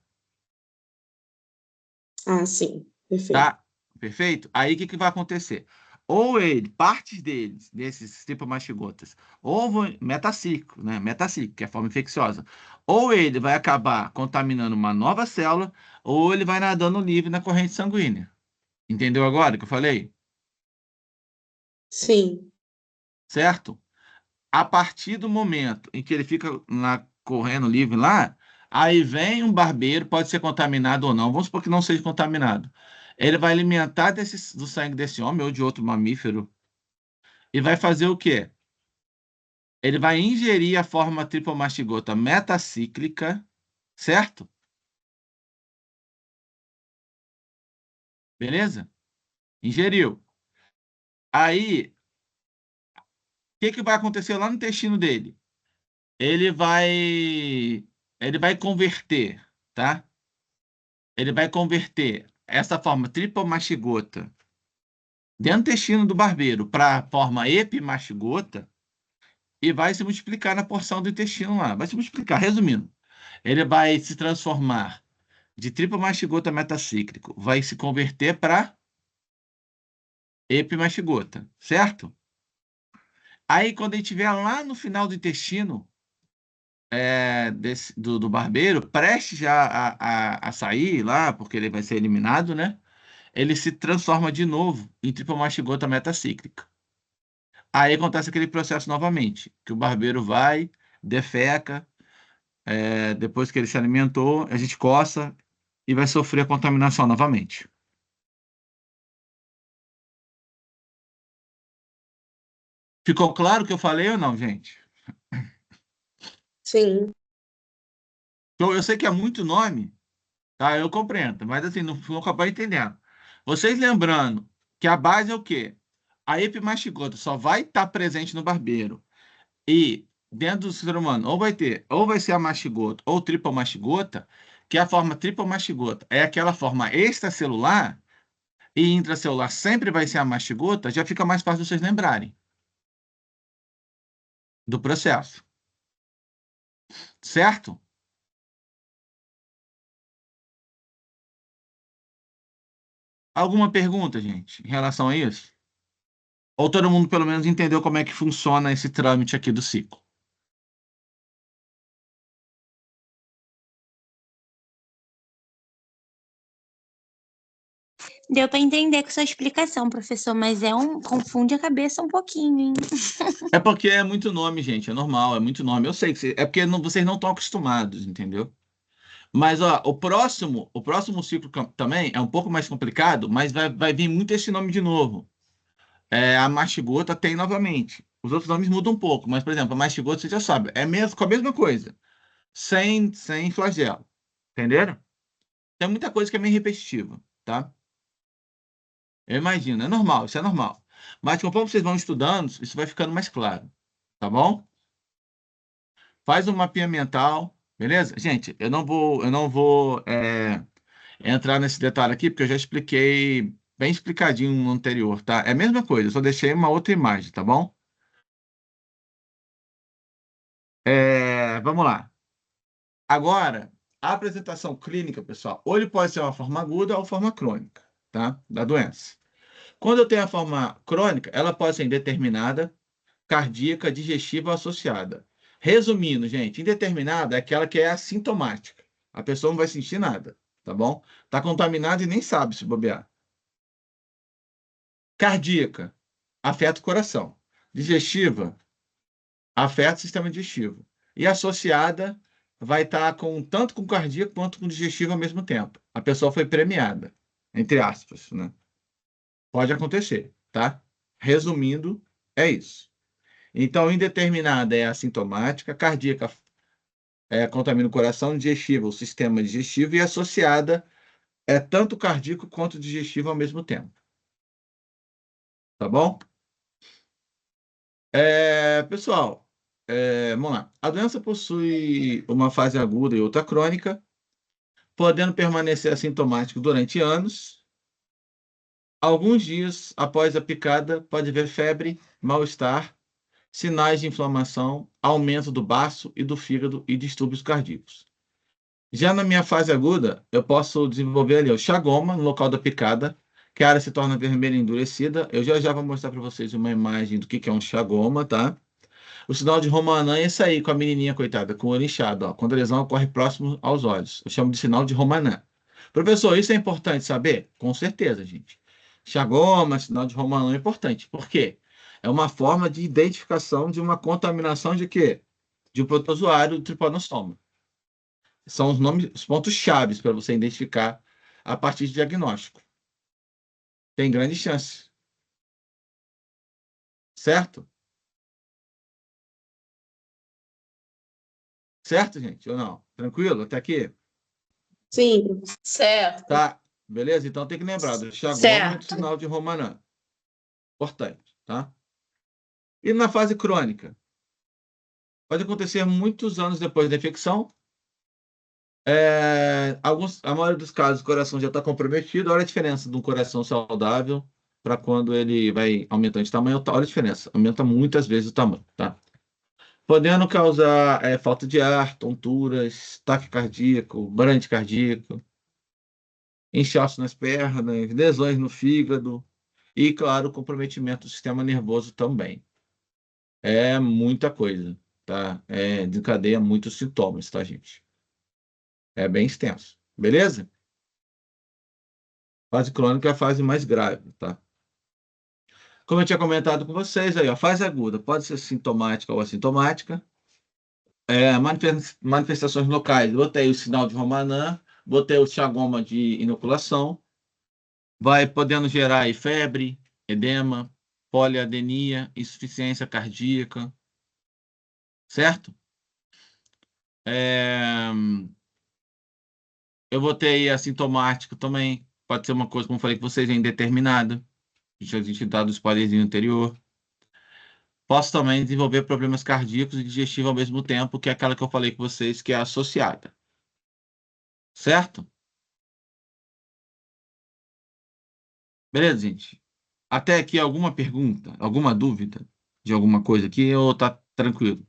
Ah, sim, perfeito. Tá? Perfeito? Aí o que vai acontecer? Ou ele, partes deles, desses tripla mastigotas, ou metacíclico, né? Metacíclico, que é a forma infecciosa. Ou ele vai acabar contaminando uma nova célula, ou ele vai nadando livre na corrente sanguínea. Entendeu agora o que eu falei? Sim, Certo? A partir do momento em que ele fica correndo livre lá, aí vem um barbeiro, pode ser contaminado ou não, vamos supor que não seja contaminado. Ele vai alimentar do sangue desse homem ou de outro mamífero e vai fazer o quê? Ele vai ingerir a forma tripomastigota metacíclica, certo? Beleza? Ingeriu. Aí, o que vai acontecer lá no intestino dele? Ele vai, ele vai converter, tá? Ele vai converter essa forma tripomastigota dentro do intestino do barbeiro para a forma epimastigota e vai se multiplicar na porção do intestino lá. Vai se multiplicar, resumindo. Ele vai se transformar de tripomastigota metacíclico, vai se converter para epimastigota, certo? Aí, quando ele estiver lá no final do intestino do barbeiro, prestes já a sair lá, porque ele vai ser eliminado, né? Ele se transforma de novo em tripomastigota metacíclica. Aí acontece aquele processo novamente, que o barbeiro vai, defeca, depois que ele se alimentou, a gente coça e vai sofrer a contaminação novamente. Ficou claro o que eu falei ou não, gente? sim. Eu sei que é muito nome, tá? Eu compreendo, mas assim, não acabei entendendo. Vocês lembrando que a base é o quê? A epimastigota só vai estar presente no barbeiro. E dentro do ser humano, ou vai ser a mastigota ou tripomastigota, que a forma tripomastigota é aquela forma extracelular e intracelular sempre vai ser a mastigota, já fica mais fácil vocês lembrarem do processo, certo? Alguma pergunta, gente, em relação a isso? Ou todo mundo pelo menos entendeu como é que funciona esse trâmite aqui do ciclo? Deu para entender com sua explicação, professor, mas confunde a cabeça um pouquinho, hein? É porque é muito nome, gente, é normal, é muito nome. Eu sei que é porque vocês não estão acostumados, entendeu? Mas ó, o próximo ciclo também é um pouco mais complicado, mas vai vir muito esse nome de novo. A mastigota tem novamente. Os outros nomes mudam um pouco, mas, por exemplo, a mastigota você já sabe, é mesmo com a mesma coisa, sem flagelo. Entenderam? Tem muita coisa que é meio repetitiva, tá? Eu imagino, é normal, isso é normal. Mas conforme vocês vão estudando, isso vai ficando mais claro, tá bom? Faz um mapinha mental, beleza? Gente, eu não vou entrar nesse detalhe aqui, porque eu já expliquei bem explicadinho no anterior, tá? É a mesma coisa, eu só deixei uma outra imagem, tá bom? Vamos lá. Agora, a apresentação clínica, pessoal, ou ele pode ser uma forma aguda ou forma crônica, tá? Da doença. Quando eu tenho a forma crônica, ela pode ser indeterminada, cardíaca, digestiva ou associada. Resumindo, gente, indeterminada é aquela que é assintomática. A pessoa não vai sentir nada, tá bom? Tá contaminada e nem sabe se bobear. Cardíaca, afeta o coração. Digestiva, afeta o sistema digestivo. E associada vai estar tanto com cardíaco quanto com digestivo ao mesmo tempo. A pessoa foi premiada, entre aspas, né? Pode acontecer, tá? Resumindo, é isso. Então, indeterminada é assintomática, cardíaca contamina o coração, digestiva o sistema digestivo e associada é tanto cardíaco quanto digestivo ao mesmo tempo. Tá bom? Pessoal, vamos lá. A doença possui uma fase aguda e outra crônica, podendo permanecer assintomático durante anos. Alguns dias após a picada, pode haver febre, mal-estar, sinais de inflamação, aumento do baço e do fígado e distúrbios cardíacos. Já na minha fase aguda, eu posso desenvolver ali o chagoma no local da picada, que a área se torna vermelha e endurecida. Eu já vou mostrar para vocês uma imagem do que é um chagoma, tá? O sinal de Romanã é esse aí, com a menininha, coitada, com o olho inchado, ó, quando a lesão ocorre próximo aos olhos. Eu chamo de sinal de Romanã. Professor, isso é importante saber? Com certeza, gente. Chagoma, sinal de Romanã é importante. Por quê? É uma forma de identificação de uma contaminação de quê? De um protozoário do tripanossoma. São os pontos chaves para você identificar a partir de diagnóstico. Tem grande chance. Certo? Certo, gente? Ou não? Tranquilo? Até aqui? Sim, professor. Certo. Tá. Beleza? Então tem que lembrar do chagoma e do Certo. sinal de Romanã. Importante, tá? E na fase crônica? Pode acontecer muitos anos depois da infecção. A maioria dos casos, o coração já está comprometido. Olha a diferença de um coração saudável para quando ele vai aumentando de tamanho. Olha a diferença. Aumenta muitas vezes o tamanho, tá? Podendo causar falta de ar, tonturas, taque cardíaco, bradicardia, inchaço nas pernas, lesões no fígado e, claro, comprometimento do sistema nervoso também. É muita coisa, tá? Desencadeia muitos sintomas, tá, gente? É bem extenso, beleza? Fase crônica é a fase mais grave, tá? Como eu tinha comentado com vocês aí, a fase aguda pode ser sintomática ou assintomática. Manifestações locais, botei o sinal de Romanã, botei o chagoma de inoculação, vai podendo gerar aí febre, edema, poliadenia, insuficiência cardíaca, certo? Eu botei assintomático também, pode ser uma coisa, como eu falei com vocês, é indeterminada, já tinha dado o spoilerzinho anterior. Posso também desenvolver problemas cardíacos e digestivos ao mesmo tempo, que é aquela que eu falei com vocês, que é associada. Certo? Beleza, gente? Até aqui alguma pergunta, alguma dúvida de alguma coisa aqui, ou tá tranquilo?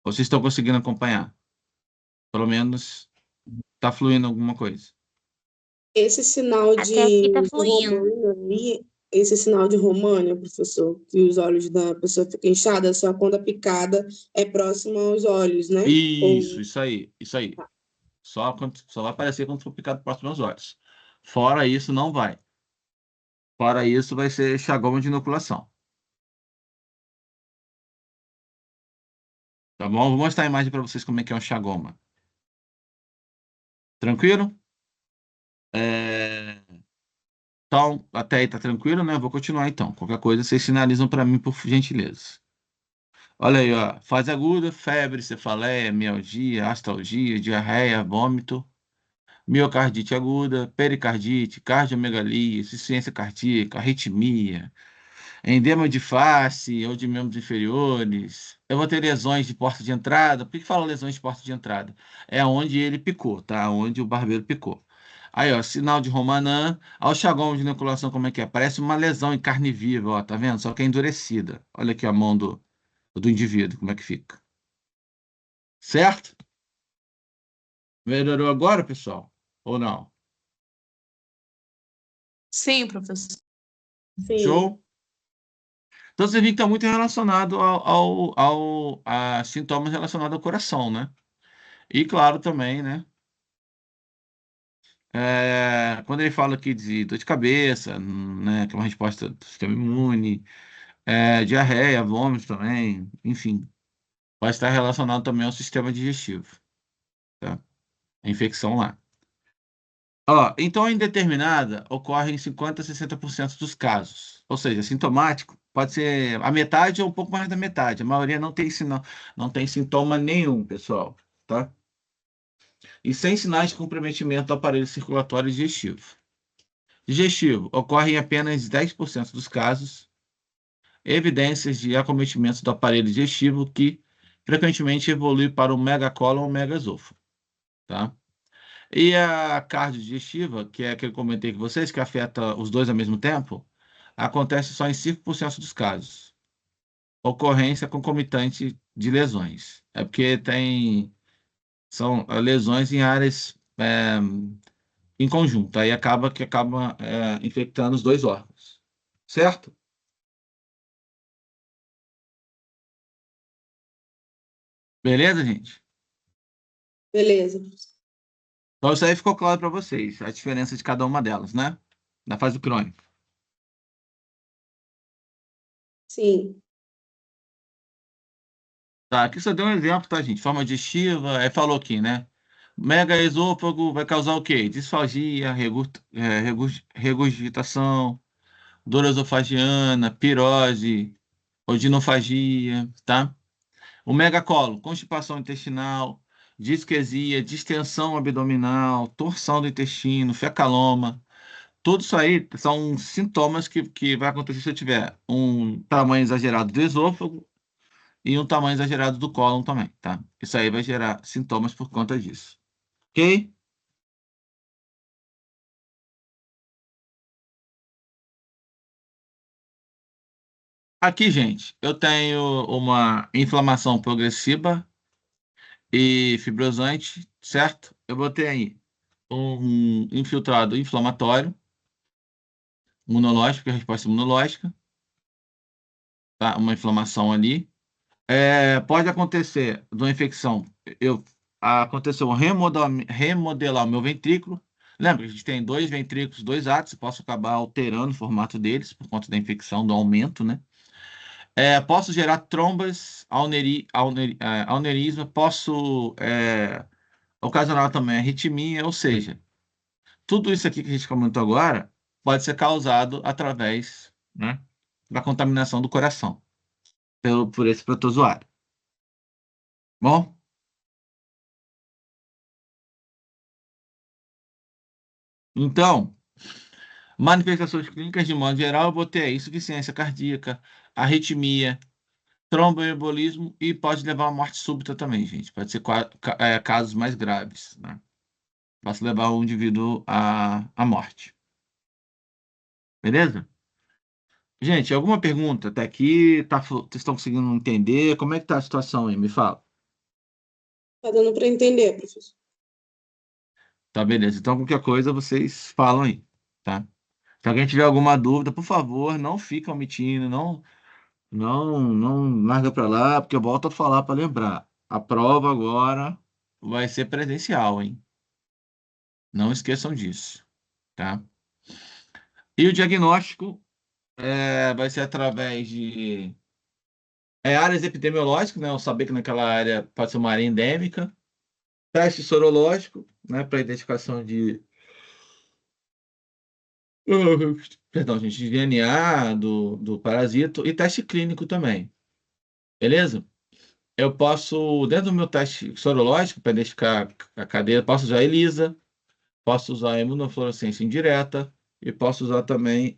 Vocês estão conseguindo acompanhar? Pelo menos tá fluindo alguma coisa. Esse sinal Até aqui tá fluindo. românio ali, esse sinal de românio, professor, que os olhos da pessoa ficam inchados, só quando a picada é próxima aos olhos, né? Isso aí, isso aí. Só vai aparecer quando for picado próximo aos olhos. Fora isso, não vai. Fora isso, vai ser chagoma de inoculação. Tá bom? Vou mostrar a imagem para vocês como é que é um chagoma. Tranquilo? Então, até aí tá tranquilo, né? Vou continuar então. Qualquer coisa, vocês sinalizam para mim, por gentileza. Olha aí, ó. Fase aguda, febre, cefaleia, mialgia, astalgia, diarreia, vômito, miocardite aguda, pericardite, cardiomegalia, insuficiência cardíaca, arritmia, edema de face ou de membros inferiores. Eu vou ter lesões de porta de entrada. Por que fala lesões de porta de entrada? É onde ele picou, tá? Onde o barbeiro picou. Aí, ó, sinal de Romanã. Olha o chagoma de inoculação, como é que é? Parece uma lesão em carne viva, ó, tá vendo? Só que é endurecida. Olha aqui a mão do indivíduo, como é que fica. Certo? Melhorou agora, pessoal? Ou não? Sim, professor. Sim. Show? Então você vê que está muito relacionado a sintomas relacionados ao coração, né? E claro também, né? Quando ele fala aqui de dor de cabeça, né? Que é uma resposta do sistema imune, diarreia, vômito também, enfim, pode estar relacionado também ao sistema digestivo. tá? A infecção lá. Ó, então, a indeterminada ocorre em 50% a 60% dos casos. Ou seja, sintomático pode ser a metade ou um pouco mais da metade. A maioria não tem sintoma nenhum, pessoal, tá? E sem sinais de comprometimento do aparelho circulatório digestivo. Digestivo ocorre em apenas 10% dos casos. Evidências de acometimento do aparelho digestivo que frequentemente evolui para o megacólon ou megaesôfago, tá? E a cardiodigestiva, que é a que eu comentei com vocês, que afeta os dois ao mesmo tempo, acontece só em 5% dos casos. Ocorrência concomitante de lesões. É porque são lesões em áreas em conjunto. Aí acaba infectando os dois órgãos. Certo? Beleza, gente? Beleza. Então isso aí ficou claro para vocês, a diferença de cada uma delas, né? Na fase crônica. Sim. Tá, aqui só deu um exemplo, tá, gente? Forma digestiva, falou aqui, né? Mega esôfago vai causar o quê? Disfagia, regurgitação, dor esofagiana, pirose, odinofagia, tá? O megacolo, constipação intestinal, disquesia, distensão abdominal, torção do intestino, fecaloma. Tudo isso aí são sintomas que vai acontecer se eu tiver um tamanho exagerado do esôfago e um tamanho exagerado do cólon também, tá? Isso aí vai gerar sintomas por conta disso. Ok? Aqui, gente, eu tenho uma inflamação progressiva e fibrosante, certo? Eu botei aí um infiltrado inflamatório, imunológico, resposta imunológica, tá? Uma inflamação ali. Pode acontecer de uma infecção, aconteceu um remodelar o meu ventrículo. Lembra que a gente tem dois ventrículos, dois átrios, posso acabar alterando o formato deles por conta da infecção, do aumento, né? Posso gerar trombas, aneurisma, posso ocasionar também arritmia, ou seja, tudo isso aqui que a gente comentou agora pode ser causado através, né, da contaminação do coração por esse protozoário. Bom? Então, manifestações clínicas de modo geral, eu botei aí insuficiência cardíaca, arritmia, tromboembolismo e pode levar à morte súbita também, gente. Pode ser casos mais graves, né? Posso levar o indivíduo à morte. Beleza? Gente, alguma pergunta? Até aqui, vocês estão conseguindo entender? Como é que tá a situação aí? Me fala. Tá dando para entender, professor. Tá, beleza. Então, qualquer coisa, vocês falam aí, tá? Se alguém tiver alguma dúvida, por favor, não fica omitindo, não larga para lá, porque eu volto a falar para lembrar. A prova agora vai ser presencial, hein? Não esqueçam disso, tá? E o diagnóstico vai ser através de áreas epidemiológicas, né? Eu saber que naquela área pode ser uma área endêmica. Teste sorológico, né? Para identificação perdão, gente, de DNA do parasito e teste clínico também. Beleza? Eu posso, dentro do meu teste sorológico, para identificar a cadeia, posso usar ELISA, posso usar imunofluorescência indireta e posso usar também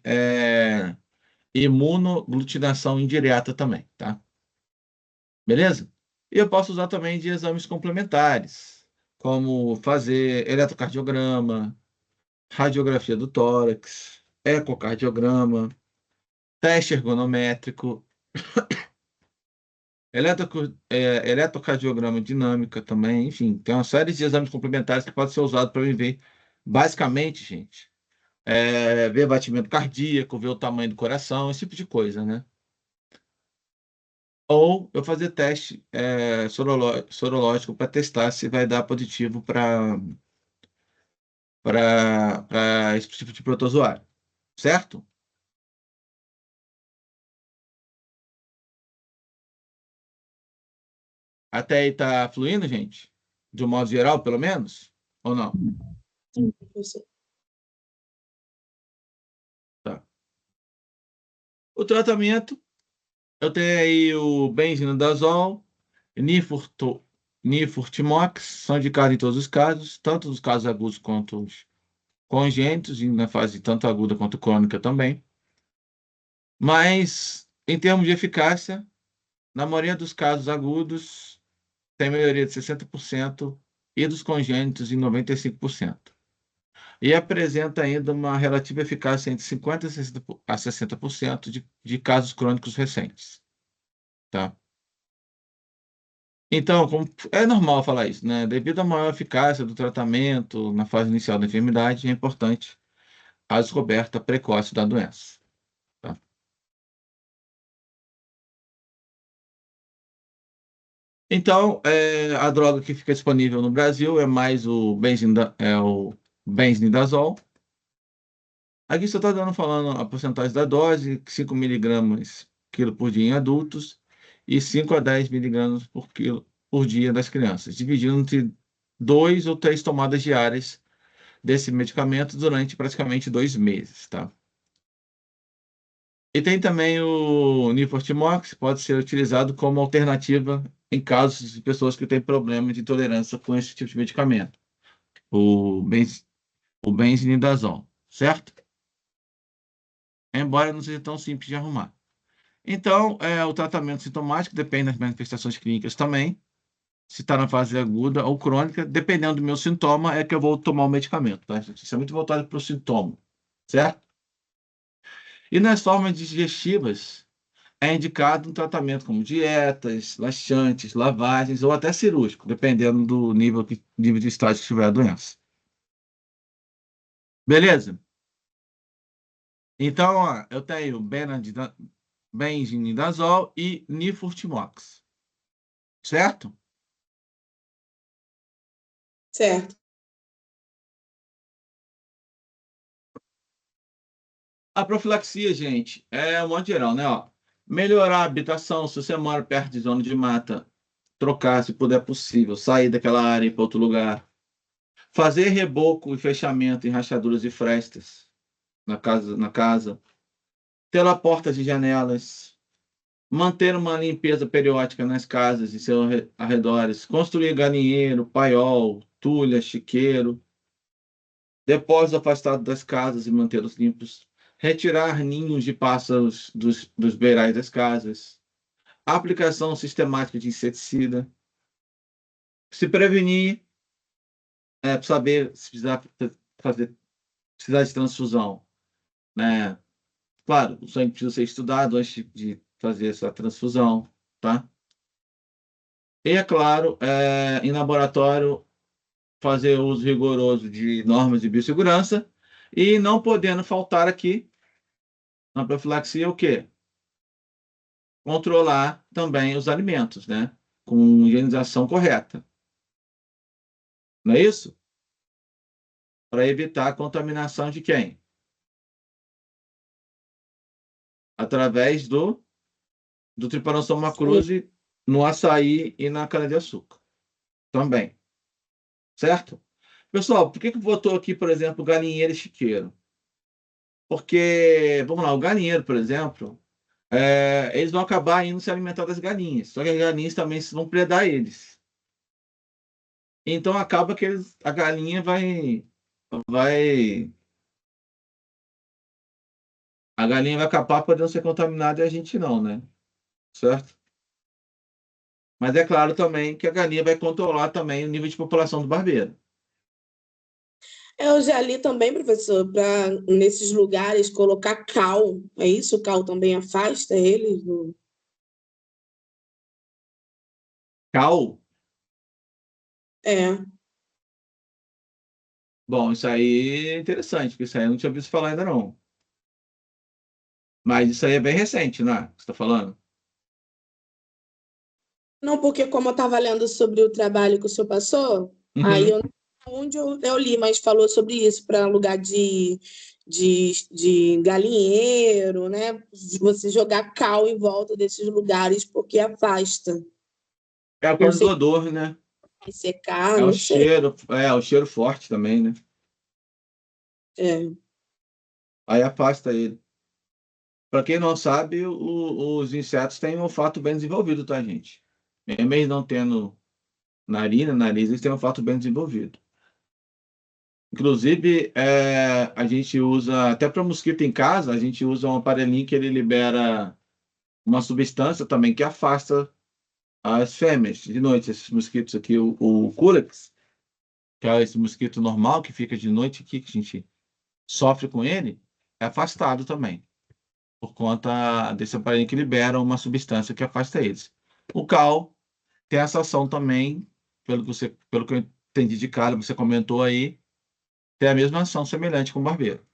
imunoglutinação indireta também, tá? Beleza? E eu posso usar também de exames complementares, como fazer eletrocardiograma, radiografia do tórax, ecocardiograma, teste ergonométrico, eletrocardiograma dinâmica também, enfim, tem uma série de exames complementares que podem ser usados para ver, basicamente, gente, ver batimento cardíaco, ver o tamanho do coração, esse tipo de coisa, né? Ou eu fazer teste sorológico para testar se vai dar positivo para esse tipo de protozoário, certo? Até aí tá fluindo, gente? De um modo geral, pelo menos? Ou não? Sim, professor. Tá. O tratamento, eu tenho aí o benzimidazol, nifurtimox, são indicados em todos os casos, tanto nos casos agudos quanto os congênitos, e na fase tanto aguda quanto crônica também. Mas, em termos de eficácia, na maioria dos casos agudos, tem melhoria de 60% e dos congênitos em 95%. E apresenta ainda uma relativa eficácia entre 50% a 60% de casos crônicos recentes. Tá? Então, é normal falar isso, né? Devido à maior eficácia do tratamento na fase inicial da enfermidade, é importante a descoberta precoce da doença. Tá? Então, a droga que fica disponível no Brasil é mais o benzimidazol. Aqui só está falando a porcentagem da dose, 5 miligramas quilo por dia em adultos e 5 a 10 miligramas por quilo por dia das crianças, dividindo entre 2 ou 3 tomadas diárias desse medicamento durante praticamente 2 meses, tá? E tem também o Nifortimox, que pode ser utilizado como alternativa em casos de pessoas que têm problema de intolerância com esse tipo de medicamento, o benzimidazol, certo? Embora não seja tão simples de arrumar. Então, o tratamento sintomático depende das manifestações clínicas também, se está na fase aguda ou crônica, dependendo do meu sintoma, é que eu vou tomar o medicamento, tá? Isso é muito voltado para o sintoma, certo? E nas formas digestivas, é indicado um tratamento como dietas, laxantes, lavagens ou até cirúrgico, dependendo do nível de estágio que tiver a doença. Beleza? Então, ó, eu tenho benzimidazol e nifurtimox, certo? Certo. A profilaxia, gente, é um modo geral, né? Ó, melhorar a habitação, se você mora perto de zona de mata, trocar, se puder possível, sair daquela área e ir para outro lugar. Fazer reboco e fechamento em rachaduras e frestas na casa. Ter portas e janelas. Manter uma limpeza periódica nas casas e seus arredores. Construir galinheiro, paiol, tulha, chiqueiro. Depósitos afastados das casas e mantê-los limpos. Retirar ninhos de pássaros dos beirais das casas. Aplicação sistemática de inseticida. Se prevenir, saber se precisar de transfusão, né? Claro, o sangue precisa ser estudado antes de fazer essa transfusão, tá? E, é claro, em laboratório, fazer uso rigoroso de normas de biossegurança e não podendo faltar aqui, na profilaxia, o quê? Controlar também os alimentos, né? Com higienização correta. Não é isso? Para evitar a contaminação de quem? Através do Trypanosoma cruzi no açaí e na cana-de-açúcar. Também. Certo? Pessoal, por que botou aqui, por exemplo, galinheiro e chiqueiro? Porque, vamos lá, o galinheiro, por exemplo, eles vão acabar indo se alimentar das galinhas. Só que as galinhas também vão predar eles. Então acaba que a galinha a galinha vai acabar podendo ser contaminada e a gente não, né? Certo? Mas é claro também que a galinha vai controlar também o nível de população do barbeiro. Eu já li também, professor, para nesses lugares colocar cal. É isso? O cal também afasta eles? Cal? É. Bom, isso aí é interessante, porque isso aí eu não tinha ouvido falar ainda não. Mas isso aí é bem recente, né? Que você está falando? Não, porque como eu estava lendo sobre o trabalho que o senhor passou, Uhum. aí eu não sei onde eu li, mas falou sobre isso, para lugar de galinheiro, né? Você jogar cal em volta desses lugares, porque afasta. É por Não causa sei. do odor, né? secar, É o não sei. o cheiro forte também, né? É. Aí afasta ele. Para quem não sabe, os insetos têm um olfato bem desenvolvido, tá, gente? Mesmo eles não tendo nariz, eles têm um olfato bem desenvolvido. Inclusive, a gente usa, até para mosquito em casa, a gente usa um aparelhinho que ele libera uma substância também que afasta as fêmeas de noite. Esses mosquitos aqui, o Culex, que é esse mosquito normal que fica de noite aqui, que a gente sofre com ele, é afastado também, por conta desse aparelho que libera uma substância que afasta eles. O cal tem essa ação também, pelo que eu entendi de cara, você comentou aí, tem a mesma ação semelhante com o barbeiro.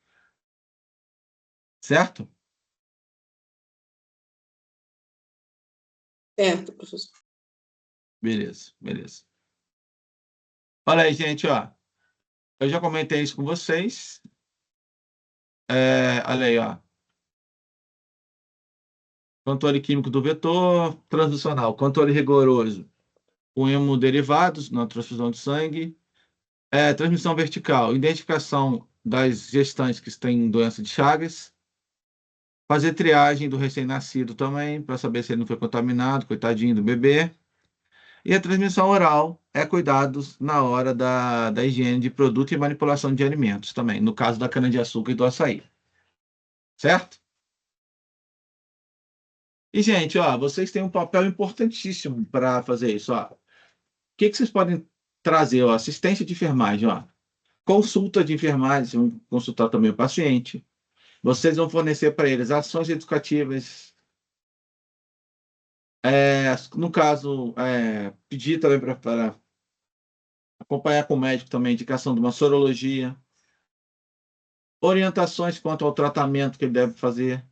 Certo? Certo, professor. Beleza, beleza. Olha aí, gente, ó. Eu já comentei isso com vocês. Olha aí, ó. Controle químico do vetor transicional, controle rigoroso com hemoderivados na transfusão de sangue, transmissão vertical, identificação das gestantes que têm doença de Chagas, fazer triagem do recém-nascido também, para saber se ele não foi contaminado, coitadinho do bebê. E a transmissão oral é cuidados na hora da higiene de produto e manipulação de alimentos também, no caso da cana-de-açúcar e do açaí. Certo? E, gente, ó, vocês têm um papel importantíssimo para fazer isso. Ó. O que vocês podem trazer? Ó, assistência de enfermagem, ó. Consulta de enfermagem, vão consultar também o paciente. Vocês vão fornecer para eles ações educativas. No caso, pedir também para acompanhar com o médico também a indicação de uma sorologia. Orientações quanto ao tratamento que ele deve fazer.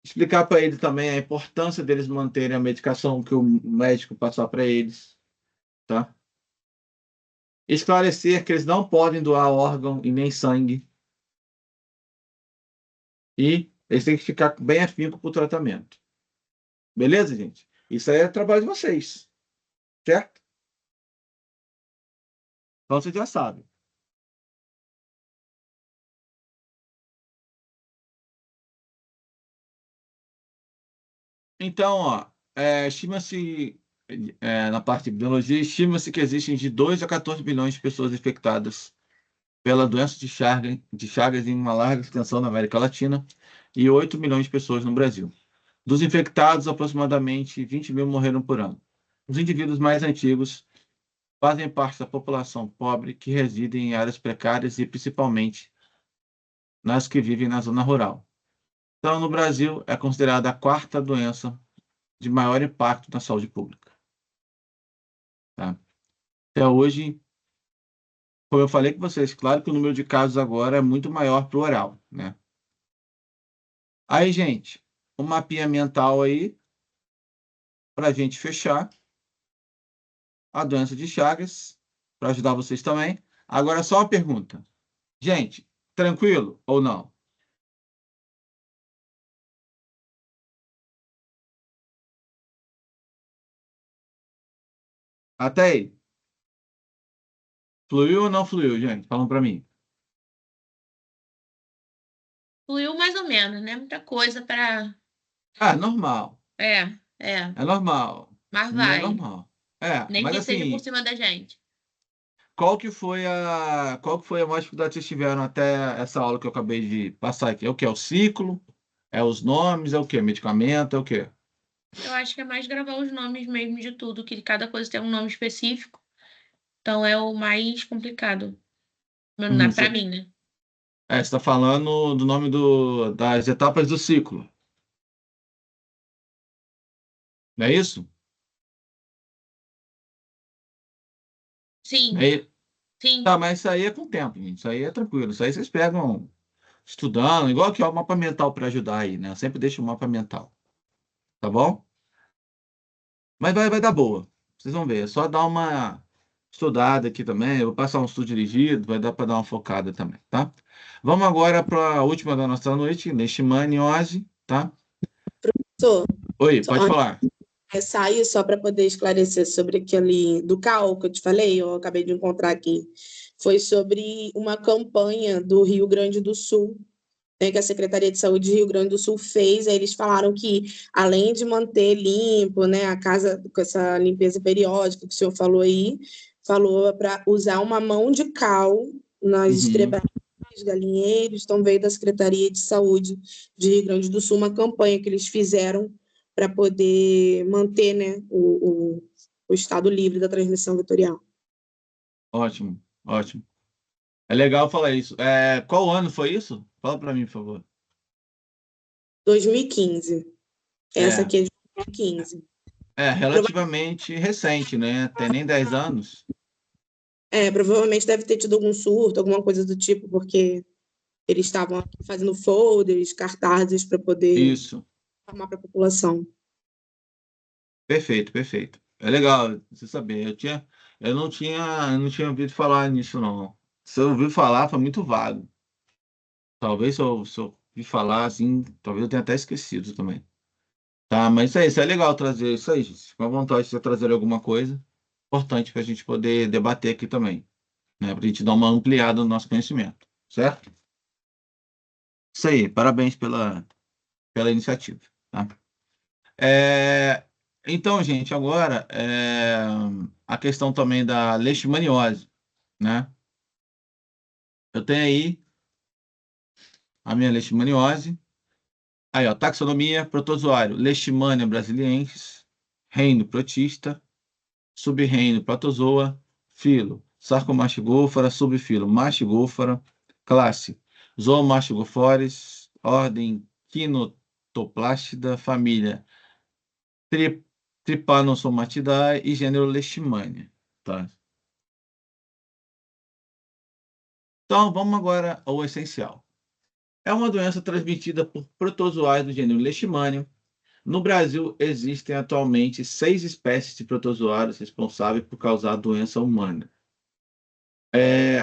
Explicar para ele também a importância deles manterem a medicação que o médico passar para eles, tá? Esclarecer que eles não podem doar órgão e nem sangue. E eles têm que ficar bem afinco para o tratamento. Beleza, gente? Isso aí é trabalho de vocês, certo? Então você já sabe. Então, ó, estima-se, na parte de biologia, estima-se que existem de 2 a 14 bilhões de pessoas infectadas pela doença de Chagas em uma larga extensão na América Latina e 8 milhões de pessoas no Brasil. Dos infectados, aproximadamente 20 mil morreram por ano. Os indivíduos mais antigos fazem parte da população pobre que reside em áreas precárias e principalmente nas que vivem na zona rural. Então, no Brasil, é considerada a quarta doença de maior impacto na saúde pública. Tá? Até hoje, como eu falei com vocês, claro que o número de casos agora é muito maior para o oral, né? Aí, gente, um mapinha mental aí, para a gente fechar a doença de Chagas, para ajudar vocês também. Agora, só uma pergunta. Gente, tranquilo ou não? Até aí. Fluiu ou não fluiu, gente? Falam para mim. Fluiu mais ou menos, né? Muita coisa para. Normal. É. É normal. Mas Não é vai. normal. Nem Mas que seja por assim, cima da gente. qual que foi a maior dificuldade que vocês tiveram até essa aula que eu acabei de passar aqui? É o que? É o ciclo? É os nomes? É o quê? Medicamento? É o quê? Eu acho que é mais gravar os nomes mesmo de tudo, que cada coisa tem um nome específico. Então é o mais complicado. Pra mim, né? Você está falando do nome das etapas do ciclo. Não é isso? Sim, É, sim. tá, mas isso aí é com o tempo, gente. Isso aí é tranquilo. Isso aí vocês pegam estudando, igual que é o mapa mental para ajudar aí, né? Eu sempre deixo o mapa mental. Tá bom? Mas vai dar boa. Vocês vão ver. É só dar uma estudada aqui também. Eu vou passar um estudo dirigido, vai dar para dar uma focada também, tá? Vamos agora para a última da nossa noite, leishmaniose, tá? Professor, Oi, pode falar. começar aí, só para poder esclarecer sobre aquele do CAU que eu te falei, eu acabei de encontrar aqui. Foi sobre uma campanha do Rio Grande do Sul, né, que a Secretaria de Saúde de Rio Grande do Sul fez. Aí eles falaram que, além de manter limpo, né, a casa com essa limpeza periódica que o senhor falou aí, falou para usar uma mão de cal nas estrebagens, galinheiros. Então, veio da Secretaria de Saúde de Rio Grande do Sul uma campanha que eles fizeram para poder manter, né, o estado livre da transmissão vetorial. Ótimo, ótimo. É legal falar isso. Qual ano foi isso? Fala para mim, por favor. 2015. Essa É, aqui é de 2015. relativamente recente, né? Tem nem 10 anos. Provavelmente deve ter tido algum surto, alguma coisa do tipo, porque eles estavam aqui fazendo folders, cartazes para poder Isso. informar para a população. Perfeito, perfeito. É legal você saber. Eu não tinha ouvido falar nisso, não. Se eu ouvi falar, foi muito vago. Talvez se eu ouvi falar, assim, talvez eu tenha até esquecido também. Tá, mas isso é legal trazer isso aí, gente. Com a vontade de você trazer alguma coisa importante para a gente poder debater aqui também, né? Para a gente dar uma ampliada no nosso conhecimento, certo? Isso aí, parabéns pela iniciativa, tá? É, então, gente, agora a questão também da leishmaniose, né? Eu tenho aí a minha leishmaniose. Aí, ó, taxonomia, protozoário, Leishmania brasiliensis, reino protista, subreino protozoa, filo, Sarcomastigófora, subfilo, Mastigófora, classe, Zoomastigófores, ordem Quinotoplástida, família Trypanosomatidae e gênero Leishmania, tá? Então, vamos agora ao essencial. É uma doença transmitida por protozoários do gênero Leishmania. No Brasil, existem atualmente 6 espécies de protozoários responsáveis por causar a doença humana.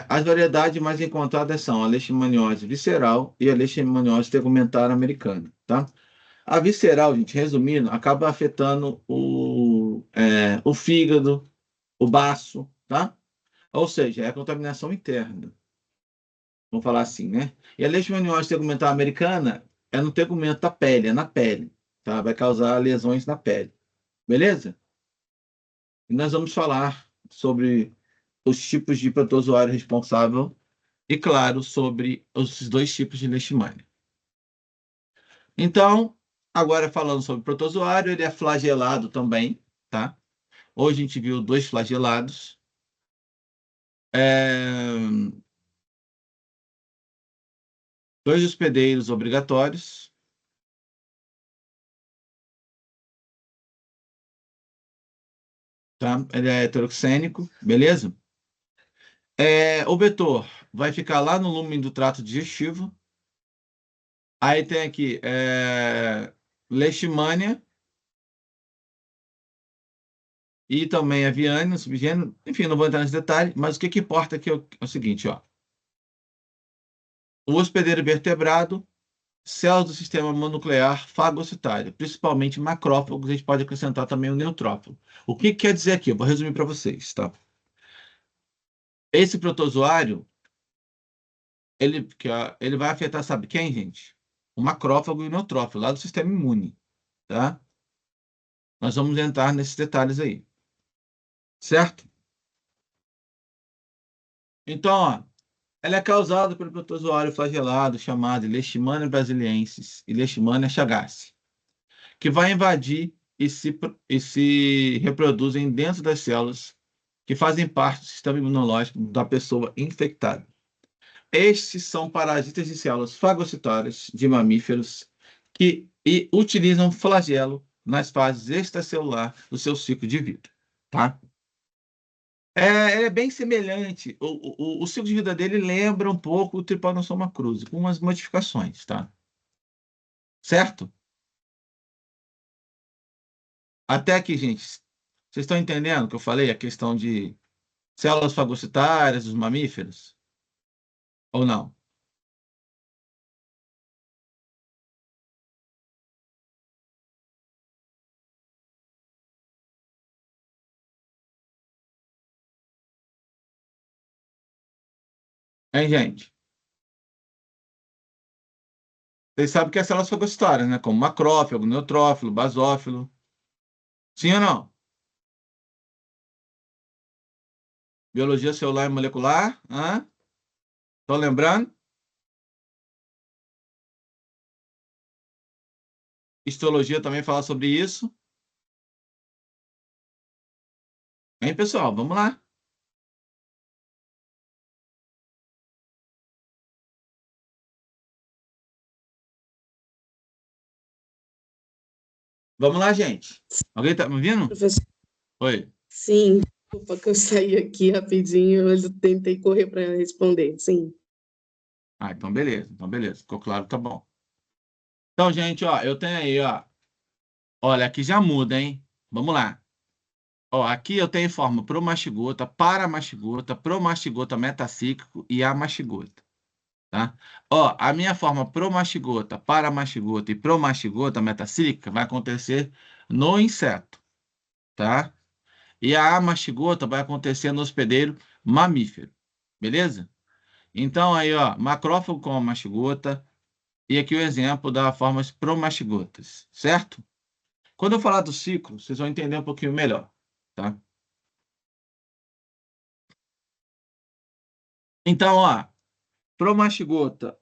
As variedades mais encontradas são a leishmaniose visceral e a leishmaniose tegumentar americana, tá? A visceral, gente, resumindo, acaba afetando o fígado, o baço, tá? Ou seja, é a contaminação interna. Vamos falar assim, né? E a leishmaniose tegumentar americana é no tegumento da pele, é na pele, tá? Vai causar lesões na pele. Beleza? E nós vamos falar sobre os tipos de protozoário responsável e, claro, sobre os 2 tipos de leishmania. Então, agora falando sobre protozoário, ele é flagelado também, tá? Hoje a gente viu 2 flagelados. 2 hospedeiros obrigatórios. Tá? Ele é heteroxênico, beleza? O vetor vai ficar lá no lúmen do trato digestivo. Aí tem aqui Leishmania e também aviánia, subgênero. Enfim, não vou entrar nesse detalhe, mas o que importa aqui é o seguinte, ó. O hospedeiro vertebrado, células do sistema mononuclear fagocitário, principalmente macrófagos, a gente pode acrescentar também o neutrófilo. O que quer dizer aqui? Eu vou resumir para vocês, tá? Esse protozoário, ele vai afetar, sabe quem, gente? O macrófago e o neutrófilo, lá do sistema imune, tá? Nós vamos entrar nesses detalhes aí, certo? Então, ó, ela é causada pelo protozoário flagelado chamado Leishmania brasiliensis e Leishmania chagassi, que vai invadir e se reproduzem dentro das células que fazem parte do sistema imunológico da pessoa infectada. Estes são parasitas de células fagocitárias de mamíferos e utilizam flagelo nas fases extracelular do seu ciclo de vida, tá? É bem semelhante. O ciclo de vida dele lembra um pouco o Trypanosoma cruzi, com umas modificações, tá? Certo? Até aqui, gente. Vocês estão entendendo o que eu falei? A questão de células fagocitárias dos mamíferos? Ou não? Hein, gente? Vocês sabem que as células fagocitórias, né? Como macrófago, neutrófilo, basófilo. Sim ou não? Biologia celular e molecular. Estão lembrando? Histologia também fala sobre isso. Hein, pessoal? Vamos lá. Vamos lá, gente. Alguém tá me ouvindo? Professor, Oi. sim, desculpa que eu saí aqui rapidinho, mas eu tentei correr para responder, sim. Então beleza. Então beleza. Ficou claro, tá bom. Então, gente, ó, eu tenho aí, ó. Olha, aqui já muda, hein? Vamos lá. Ó, aqui eu tenho forma promastigota, paramastigota, promastigota metacíclico e amastigota, tá? Ó, a minha forma promastigota, paramastigota e promastigota metacíclica vai acontecer no inseto, tá? E a amastigota vai acontecer no hospedeiro mamífero, beleza? Então aí, ó, macrófago com amastigota e aqui o exemplo das formas promastigotas, certo? Quando eu falar do ciclo, vocês vão entender um pouquinho melhor, tá? Então, ó, promastigota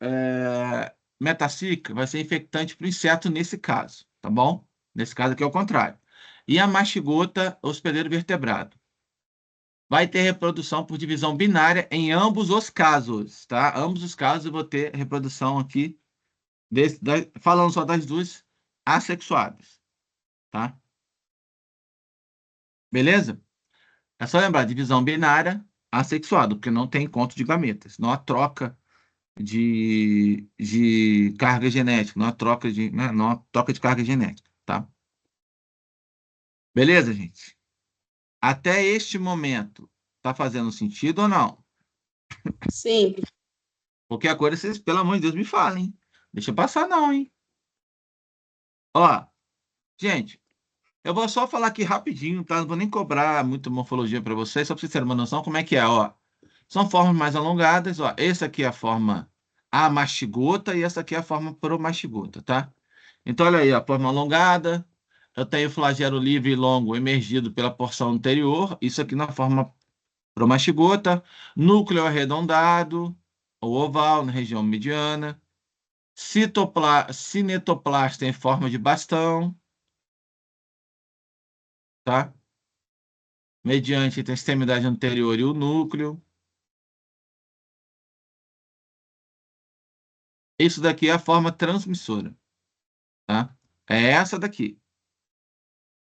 metacíclica vai ser infectante para o inseto nesse caso, tá bom? Nesse caso aqui é o contrário. E a mastigota, hospedeiro vertebrado. Vai ter reprodução por divisão binária em ambos os casos, tá? Ambos os casos eu vou ter reprodução aqui, falando só das duas assexuadas, tá? Beleza? É só lembrar, divisão binária, assexuado, porque não tem encontro de gametas, não há troca de carga genética, não há troca de, né, não há troca de carga genética, tá? Beleza, gente? Até este momento, tá fazendo sentido ou não? Sim, Qualquer coisa, vocês, pelo amor de Deus, me falem. Deixa passar não, hein? Ó, gente, eu vou só falar aqui rapidinho, tá? Não vou nem cobrar muito morfologia para vocês, só para vocês terem uma noção como é que é, ó. São formas mais alongadas, ó. Essa aqui é a forma amastigota e essa aqui é a forma promastigota, tá? Então, olha aí, a forma alongada, eu tenho flagelo livre e longo emergido pela porção anterior, isso aqui na forma promastigota, núcleo arredondado, ou oval, na região mediana, cinetoplasta em forma de bastão, tá? Mediante entre a extremidade anterior e o núcleo. Isso daqui é a forma transmissora, tá? É essa daqui.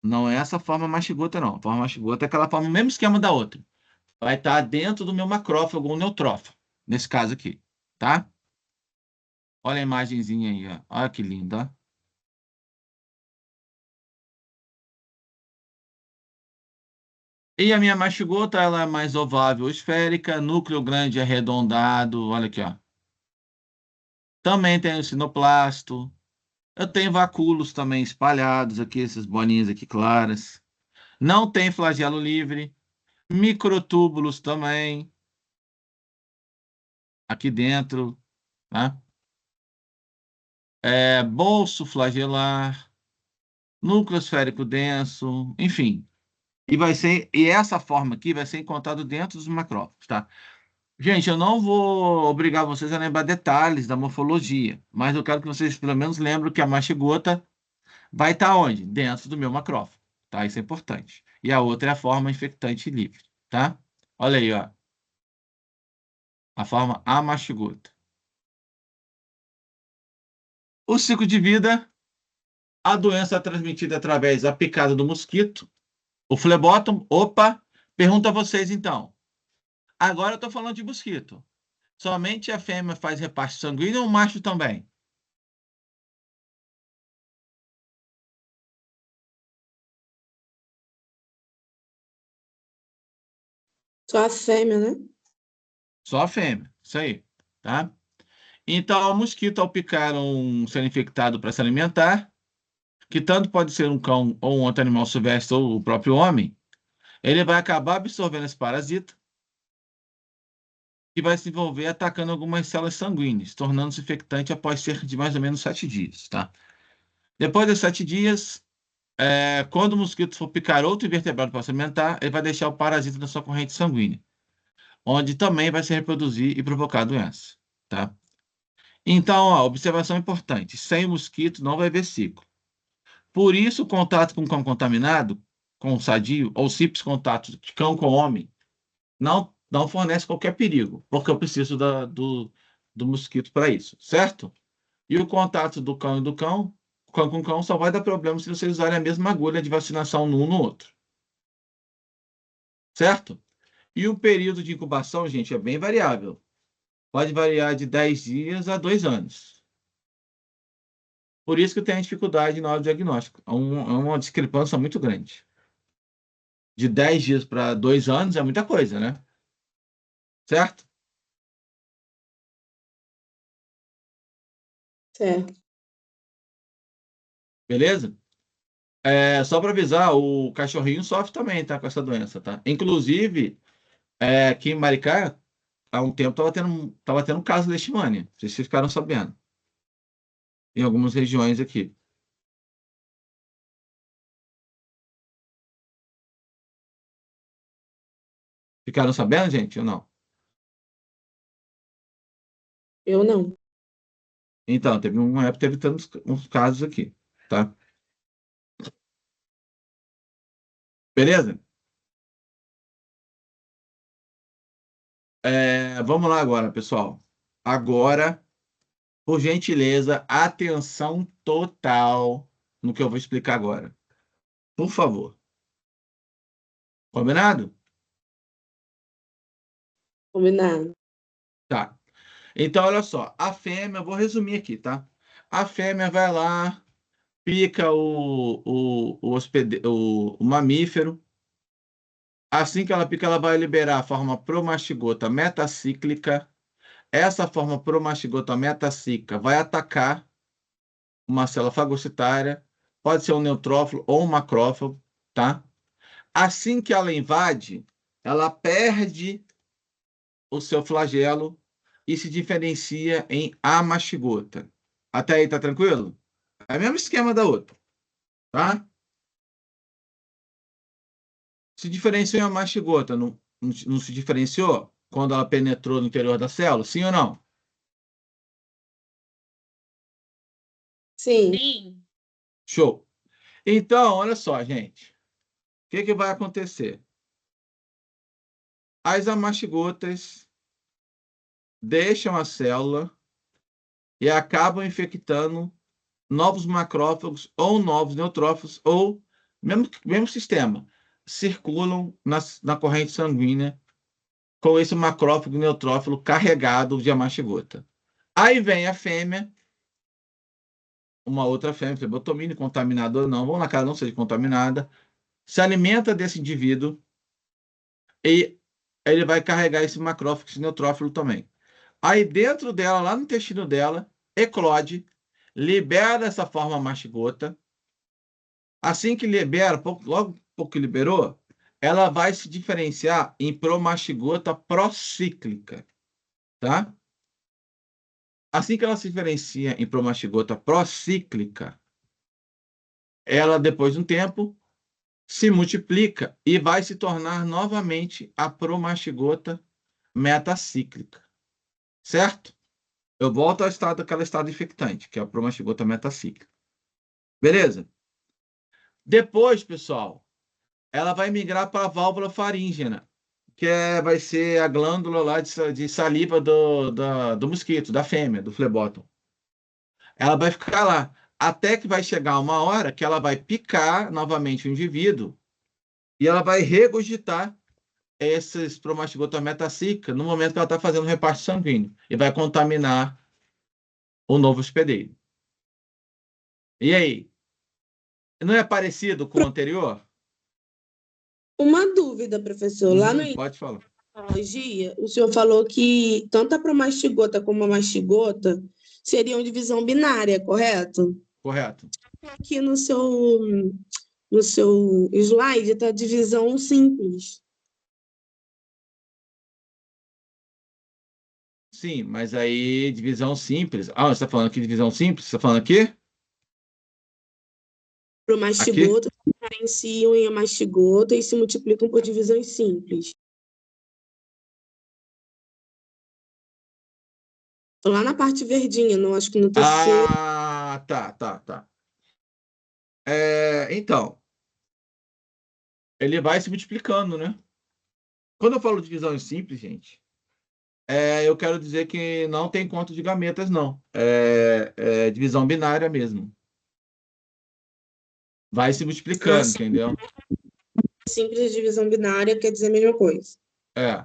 Não é essa forma mastigota, não. A forma mastigota é aquela forma, o mesmo esquema da outra. Vai estar dentro do meu macrófago ou neutrófago, nesse caso aqui, tá? Olha a imagenzinha aí, ó. Olha que linda, ó. E a minha mastigota, ela é mais ovável, esférica, núcleo grande arredondado, olha aqui, ó. Também tem o sinoplasto. Eu tenho vacúolos também espalhados aqui, essas bolinhas aqui claras. Não tem flagelo livre. Microtúbulos também. Aqui dentro, tá? Bolso flagelar, núcleo esférico denso, enfim. E essa forma aqui vai ser encontrada dentro dos macrófagos, tá? Gente, eu não vou obrigar vocês a lembrar detalhes da morfologia, mas eu quero que vocês pelo menos lembrem que a mastigota vai estar onde? Dentro do meu macrófago, tá? Isso é importante. E a outra é a forma infectante livre, tá? Olha aí, ó. A forma amastigota. O ciclo de vida, a doença é transmitida através da picada do mosquito, o flebótomo. Opa, pergunto a vocês então. Agora eu estou falando de mosquito. Somente a fêmea faz repasse sanguíneo ou o macho também? só a fêmea, né? Só a fêmea, isso aí, tá? Então, o mosquito, ao picar um ser infectado para se alimentar, que tanto pode ser um cão ou um outro animal silvestre ou o próprio homem, ele vai acabar absorvendo esse parasita e vai se desenvolver atacando algumas células sanguíneas, tornando-se infectante após cerca de mais ou menos 7 dias, tá? Depois de 7 dias, quando o mosquito for picar outro invertebrado para se alimentar, ele vai deixar o parasita na sua corrente sanguínea, onde também vai se reproduzir e provocar a doença, tá? Então, ó, observação importante: sem o mosquito não vai haver ciclo. Por isso, o contato com cão contaminado, com sadio, ou simples contato de cão com homem, não fornece qualquer perigo, porque eu preciso do mosquito para isso, certo? E o contato do cão com cão, só vai dar problema se vocês usarem a mesma agulha de vacinação no um no outro. Certo? E o período de incubação, gente, é bem variável. Pode variar de 10 dias a 2 anos. Por isso que tem dificuldade na hora do diagnóstico. É uma discrepância muito grande. De 10 dias para 2 anos é muita coisa, né? Certo? Certo. Beleza? Só para avisar, o cachorrinho sofre também, tá? Com essa doença, tá? Inclusive, aqui em Maricá, há um tempo tava tendo um caso de leishmania. Não sei se vocês ficaram sabendo. Em algumas regiões aqui. Ficaram sabendo, gente, ou não? Eu não. Então, teve uma época, teve tantos uns casos aqui, tá? Beleza? Vamos lá agora, pessoal. Agora, por gentileza, atenção total no que eu vou explicar agora. Por favor. Combinado? Combinado. Tá. Então, olha só. A fêmea, eu vou resumir aqui, tá? A fêmea vai lá, pica o mamífero. Assim que ela pica, ela vai liberar a forma promastigota metacíclica. Essa forma promastigota metacíclica vai atacar uma célula fagocitária, pode ser um neutrófilo ou um macrófago, tá? Assim que ela invade, ela perde o seu flagelo e se diferencia em amastigota. Até aí tá tranquilo? É o mesmo esquema da outra, tá? Se diferenciou em amastigota, não se diferenciou quando ela penetrou no interior da célula? Sim ou não? Sim. Sim. Show. Então, olha só, gente. O que vai acontecer? As amastigotas deixam a célula e acabam infectando novos macrófagos ou novos neutrófilos, ou mesmo sistema, circulam na corrente sanguínea com esse macrófago neutrófilo carregado de amastigota. Aí vem a fêmea, uma outra fêmea, flebotomine, contaminada ou não, vamos lá que ela não seja contaminada, se alimenta desse indivíduo e ele vai carregar esse macrófago, esse neutrófilo também. Aí dentro dela, lá no intestino dela, eclode, libera essa forma mastigota. Assim que libera, logo pouco que liberou, ela vai se diferenciar em promastigota procíclica, tá? Assim que ela se diferencia em promastigota procíclica, ela, depois de um tempo, se multiplica e vai se tornar novamente a promastigota metacíclica, certo? Eu volto ao estado daquela estado infectante, que é a promastigota metacíclica. Beleza? Depois, pessoal, ela vai migrar para a válvula faríngea, que vai ser a glândula lá de saliva do mosquito, da fêmea, do flebótomo. Ela vai ficar lá, até que vai chegar uma hora que ela vai picar novamente o indivíduo e ela vai regurgitar esses promastigota metacíclica no momento que ela está fazendo o reparto sanguíneo e vai contaminar o novo hospedeiro. E aí? Não é parecido com o anterior? Uma dúvida, professor. Lá no Pode falar. imunologia, o senhor falou que tanto a promastigota como a mastigota seriam divisão binária, correto? Correto. Aqui no seu slide está divisão simples. Sim, mas aí divisão simples. Ah, você está falando aqui de divisão simples? Você está falando aqui? Para o Aqui? mastigoto, se diferenciam em mastigota e se multiplicam por divisões simples. Tô lá na parte verdinha, não acho que no terceiro. Ah, tá. Então, ele vai se multiplicando, né? Quando eu falo divisão simples, gente, eu quero dizer que não tem conta de gametas, não. É divisão binária mesmo. Vai se multiplicando, entendeu? Simples de divisão binária quer dizer a mesma coisa. É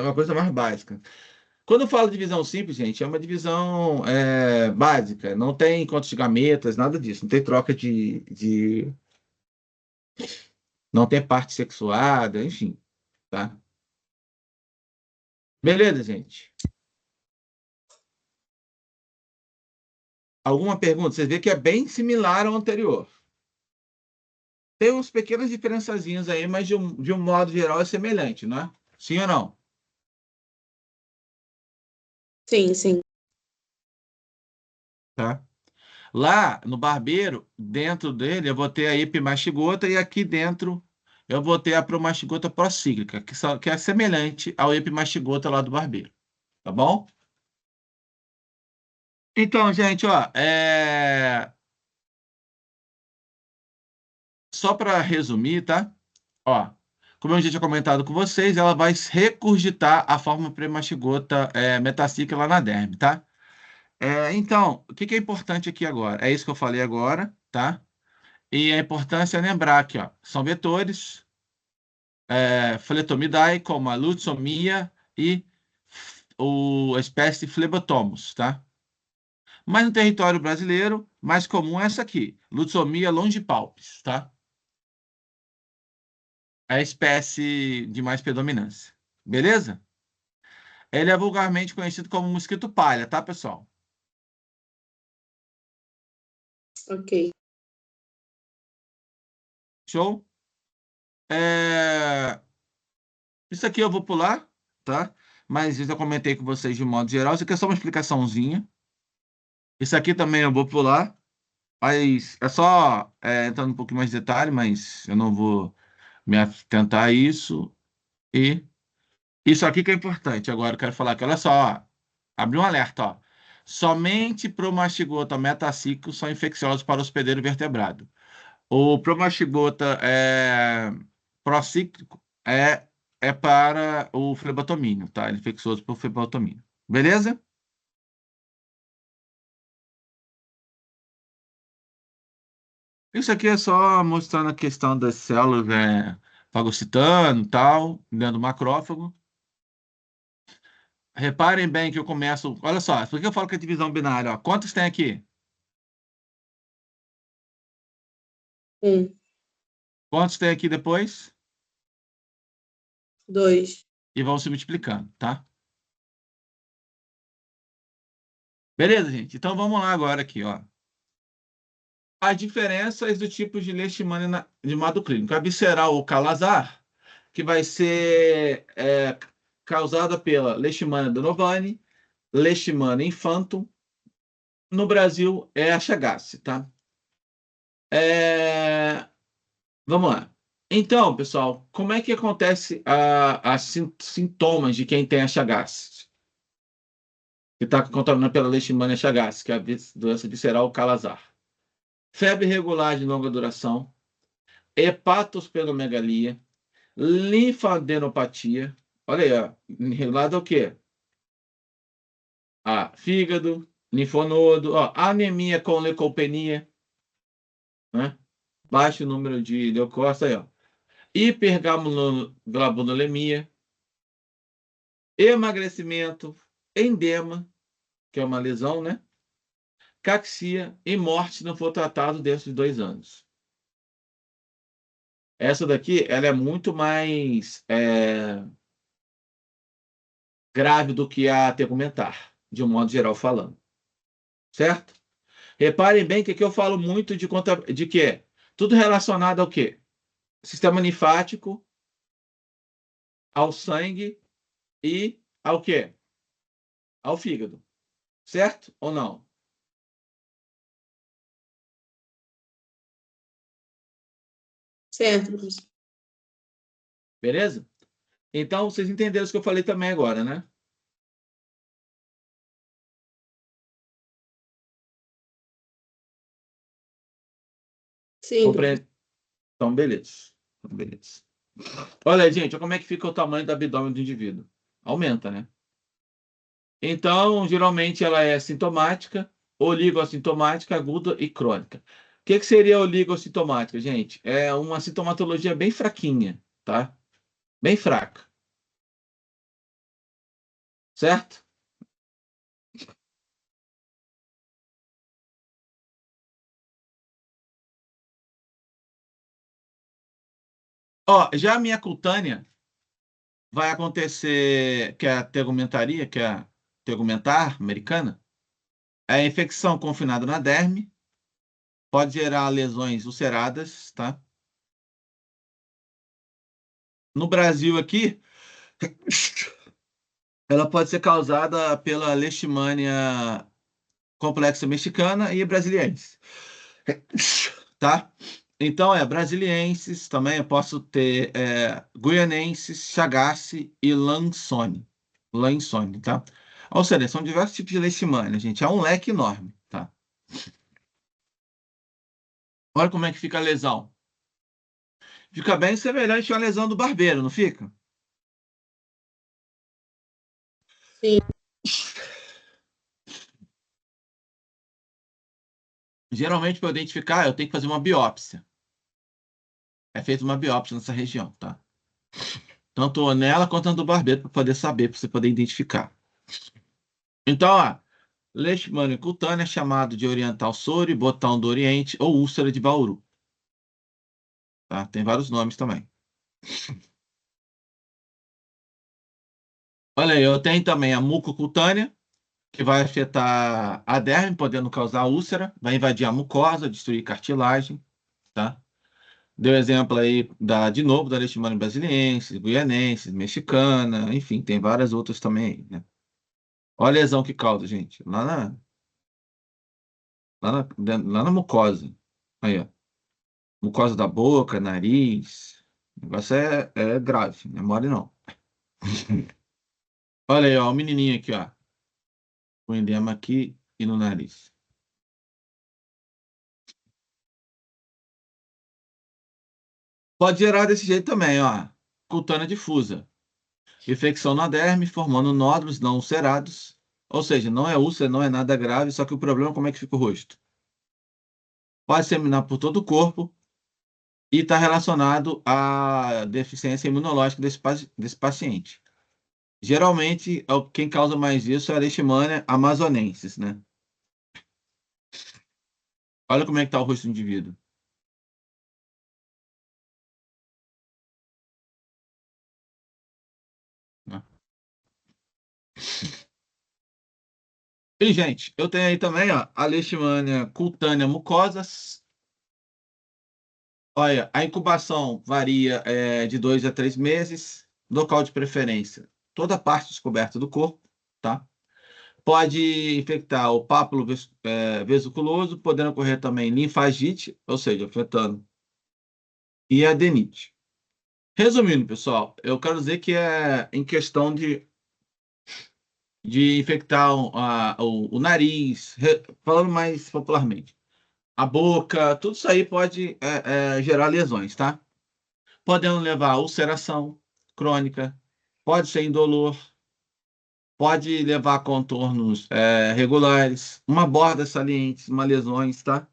uma coisa mais básica. Quando eu falo divisão simples, gente, é uma divisão básica. Não tem contas de gametas, nada disso. Não tem troca de... Não tem parte sexuada, enfim, tá? Beleza, gente? Alguma pergunta? Vocês veem que é bem similar ao anterior. Tem umas pequenas diferençazinhas aí, mas de um modo geral é semelhante, não é? Sim ou não? Sim. Tá? Lá no barbeiro, dentro dele, eu vou ter a epimastigota e aqui dentro eu vou ter a promastigota procíclica, que é semelhante ao epimastigota lá do barbeiro. Tá bom? Então, gente, ó, só para resumir, tá? Ó, como eu já tinha comentado com vocês, ela vai recurgitar a forma premastigota metacíclica lá na derme, tá? Então, o que que é importante aqui agora? É isso que eu falei agora, tá? E a importância é lembrar que, ó, são vetores, Fletomidae, como a lutsomia e a espécie Flebotomus, tá? Mas no território brasileiro, mais comum é essa aqui, lutsomia longipalpis, tá? É a espécie de mais predominância. Beleza? Ele é vulgarmente conhecido como mosquito palha, tá, pessoal? Ok. Show? Isso aqui eu vou pular, tá? Mas isso eu comentei com vocês de modo geral. Isso aqui é só uma explicaçãozinha. Isso aqui também eu vou pular. Mas é só entrando um pouquinho mais de detalhe, mas eu não vou me atentar a isso. E isso aqui que é importante. Agora eu quero falar que, olha só, ó, abri um alerta, ó. Somente promastigota metacíclico são infecciosos para o hospedeiro vertebrado. O promastigota procíclico é para o flebotomínio, tá? Ele é infeccioso por flebotomínio. Beleza? Isso aqui é só mostrando a questão das células fagocitando e tal, dentro do macrófago. Reparem bem que eu começo. Olha só, por que eu falo que é divisão binária? Ó, quantos tem aqui? Quantos tem aqui depois? 2. E vão se multiplicando, tá? Beleza, gente? Então vamos lá agora aqui, ó. As diferenças do tipo de leishmania de modo clínico. A visceral ou calazar, que vai ser causada pela leishmania donovani, leishmania infantum. No Brasil é a Chagas, tá? Vamos lá. Então, pessoal, como é que acontece os sintomas de quem tem a Chagas? Que está contaminado pela leishmania Chagas, que é a doença visceral calazar. Febre regular de longa duração, hepatosplenomegalia, linfadenopatia. Olha aí, ó. Regulado é o quê? Fígado, linfonodo, ó, anemia com leucopenia, né? Baixo número de leucócitos, aí, ó. Hipergamulobulinemia, emagrecimento, edema, que é uma lesão, né? Caxia e morte se não for tratado dentro de 2 anos. Essa daqui, ela é muito mais grave do que a tegumentar, de um modo geral falando. Certo? Reparem bem que aqui eu falo muito de quê? Tudo relacionado ao quê? Sistema linfático, ao sangue e ao quê? ao fígado. Certo ou não? Certo, professor. Beleza? Então, vocês entenderam o que eu falei também agora, né? Sim, professor. Então, beleza. Então, beleza. Olha, gente, olha como é que fica o tamanho do abdômen do indivíduo. Aumenta, né? Então, geralmente ela é sintomática, oligossintomática, aguda e crônica. O que seria oligossintomática, gente? É uma sintomatologia bem fraquinha, tá? Bem fraca. Certo? Ó, já a minha cutânea vai acontecer, que é a tegumentaria, que é a tegumentar americana, é a infecção confinada na derme, pode gerar lesões ulceradas, tá? No Brasil aqui, ela pode ser causada pela leishmania complexa mexicana e brasiliense, tá? Então, brasilienses também, eu posso ter guianenses, chagace e Lansone, tá? Ou seja, são diversos tipos de leishmania, gente. É um leque enorme, tá? Olha como é que fica a lesão. Fica bem semelhante à lesão do barbeiro, não fica? Sim. Geralmente, para identificar, eu tenho que fazer uma biópsia. É feita uma biópsia nessa região, tá? Tanto nela quanto na do barbeiro, para poder saber, para você poder identificar. Então, leishmania cutânea é chamado de oriental sore, botão do oriente ou úlcera de Bauru. Tá? Tem vários nomes também. Olha aí, eu tenho também a mucocutânea, que vai afetar a derme, podendo causar úlcera, vai invadir a mucosa, destruir cartilagem, tá? Deu exemplo aí, de novo, da leishmania brasiliense, guianense, mexicana, enfim, tem várias outras também aí, né? Olha a lesão que causa, gente, lá na mucosa. Aí, ó. Mucosa da boca, nariz. O negócio é grave, não é mole não. Olha aí, ó, o menininho aqui, ó. Com edema aqui e no nariz. Pode gerar desse jeito também, ó. Cutânea difusa. Infecção na derme, formando nódulos não ulcerados. Ou seja, não é úlcera, não é nada grave, só que o problema é como é que fica o rosto. Pode seminar por todo o corpo e está relacionado à deficiência imunológica desse paciente. Geralmente, quem causa mais isso é a leishmania amazonensis, né? Olha como é que está o rosto do indivíduo. Né? E, gente, eu tenho aí também, ó, a leishmania cutânea mucosas. Olha, a incubação varia de 2 a 3 meses. Local de preferência, toda a parte descoberta do corpo, tá? Pode infectar o pápulo vesiculoso, podendo ocorrer também linfagite, ou seja, afetando, e adenite. Resumindo, pessoal, eu quero dizer que em questão de infectar o nariz, falando mais popularmente, a boca, tudo isso aí pode gerar lesões, tá? Podendo levar a ulceração crônica, pode ser indolor, pode levar a contornos regulares, uma borda saliente, uma lesões, tá?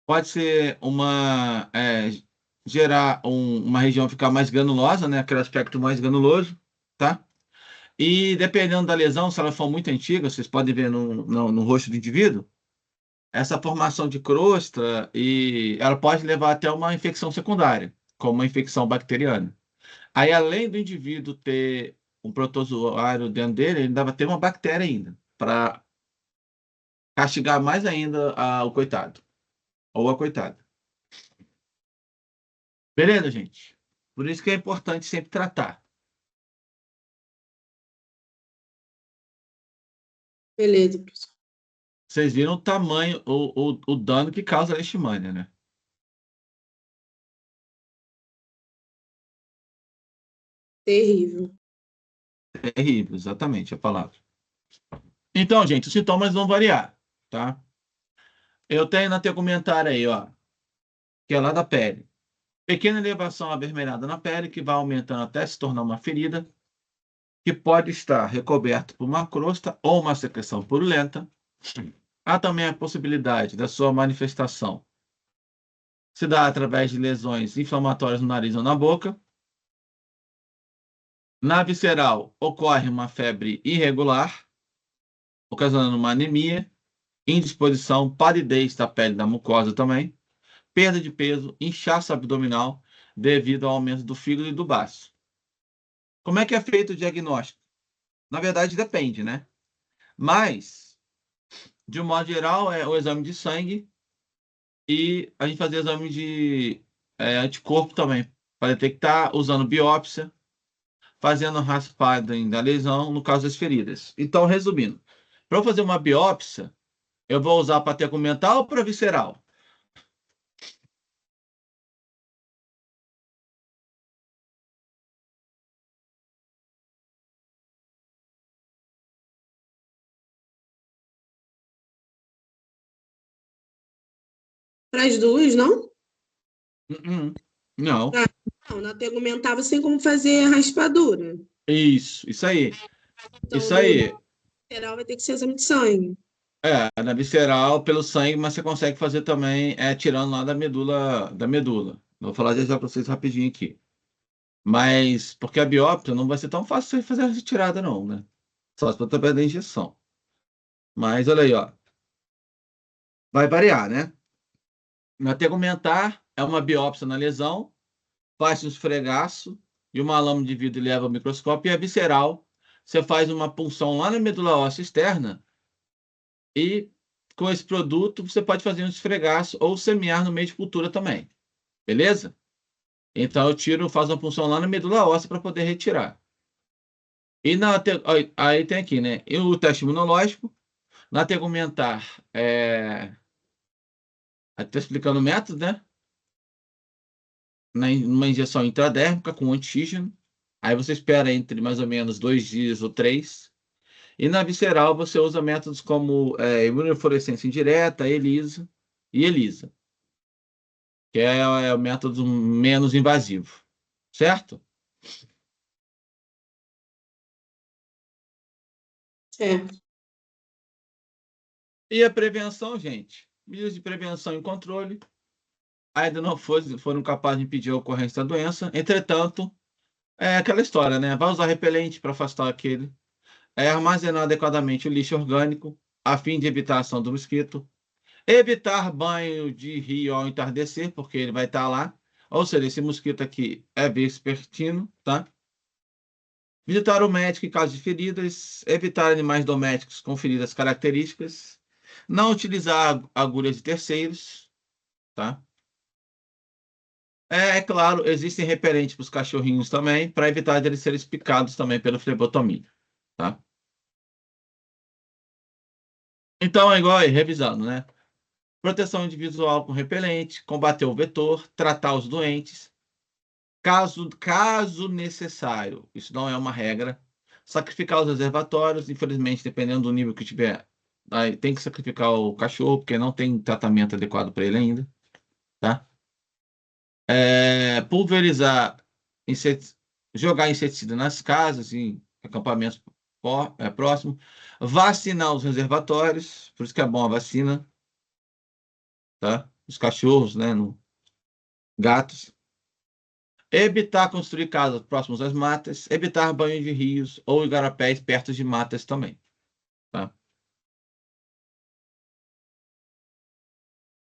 Pode ser gerar uma região ficar mais granulosa, né? Aquele aspecto mais granuloso, tá? E dependendo da lesão, se ela for muito antiga, vocês podem ver no rosto do indivíduo, essa formação de crosta e ela pode levar até uma infecção secundária, como uma infecção bacteriana. Aí, além do indivíduo ter um protozoário dentro dele, ele ainda vai ter uma bactéria ainda, para castigar mais ainda o coitado, ou a coitada. Beleza, gente? Por isso que é importante sempre tratar. Beleza, professor. Vocês viram o tamanho, o dano que causa a leishmania, né? Terrível. Terrível, exatamente a palavra. Então, gente, os sintomas vão variar, tá? Eu tenho na tegumentária aí, ó, que é lá da pele. Pequena elevação avermelhada na pele, que vai aumentando até se tornar uma ferida, que pode estar recoberto por uma crosta ou uma secreção purulenta. Há também a possibilidade da sua manifestação se dá através de lesões inflamatórias no nariz ou na boca. Na visceral, ocorre uma febre irregular, ocasionando uma anemia, indisposição, palidez da pele da mucosa também, perda de peso, inchaço abdominal devido ao aumento do fígado e do baço. Como é que é feito o diagnóstico? Na verdade, depende, né? Mas, de um modo geral, é o exame de sangue e a gente fazer exame de anticorpo também, para detectar, usando biópsia, fazendo raspagem da lesão, no caso das feridas. Então, resumindo, para eu fazer uma biópsia, eu vou usar para tegumental ou para visceral? Para as duas, não? Não. Não, na tegumentar você tem como fazer raspadura. Isso aí. Então, Isso aí. Geral vai ter que ser exame de sangue. Na visceral, pelo sangue, mas você consegue fazer também tirando lá da medula. Vou falar já para vocês rapidinho aqui. Mas, porque a biópsia não vai ser tão fácil você fazer a retirada, não, né? Só se for através da injeção. Mas, olha aí, ó. Vai variar, né? Na tegumentar, é uma biópsia na lesão, faz um esfregaço e uma lâmina de vidro leva ao microscópio. E a visceral, você faz uma punção lá na medula óssea externa e com esse produto você pode fazer um esfregaço ou semear no meio de cultura também. Beleza? Então eu faço uma punção lá na medula óssea para poder retirar. E aí tem aqui, né? E o teste imunológico, na tegumentar, estou explicando o método, né? Numa injeção intradérmica com antígeno. Aí você espera entre mais ou menos 2 dias ou 3. E na visceral você usa métodos como imunofluorescência indireta, ELISA e ELISA, que é o método menos invasivo. Certo? Certo. E a prevenção, gente? Medidas de prevenção e controle ainda não foram capazes de impedir a ocorrência da doença. Entretanto, é aquela história, né? Vai usar repelente para afastar aquele. Armazenar adequadamente o lixo orgânico, a fim de evitar a ação do mosquito. Evitar banho de rio ao entardecer, porque ele vai estar lá. Ou seja, esse mosquito aqui é vespertino, tá? Visitar o médico em caso de feridas. Evitar animais domésticos com feridas características. Não utilizar agulhas de terceiros, tá? É claro, existem repelentes para os cachorrinhos também, para evitar de eles serem picados também pelo flebotomia, tá? Então, é igual aí, revisando, né? Proteção individual com repelente, combater o vetor, tratar os doentes. Caso necessário, isso não é uma regra, sacrificar os reservatórios, infelizmente, dependendo do nível que tiver, aí tem que sacrificar o cachorro, porque não tem tratamento adequado para ele ainda, tá? Pulverizar, jogar inseticida nas casas, em acampamentos próximos, vacinar os reservatórios, por isso que é bom a vacina, tá? Os cachorros, né? Gatos. Evitar construir casas próximas às matas, evitar banho de rios ou igarapés perto de matas também, tá?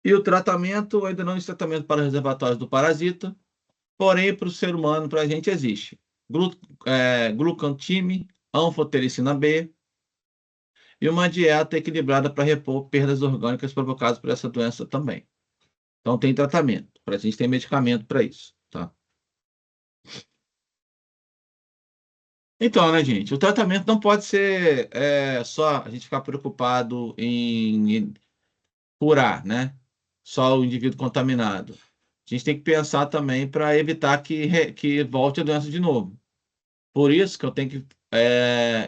E o tratamento, ainda não existe tratamento para reservatórios do parasita, porém, para o ser humano, para a gente existe glucantime, anfotericina B e uma dieta equilibrada para repor perdas orgânicas provocadas por essa doença também. Então, tem tratamento, a gente tem medicamento para isso, tá? Então, né, gente, o tratamento não pode ser só a gente ficar preocupado em curar, né? Só o indivíduo contaminado. A gente tem que pensar também para evitar que volte a doença de novo. Por isso que eu tenho que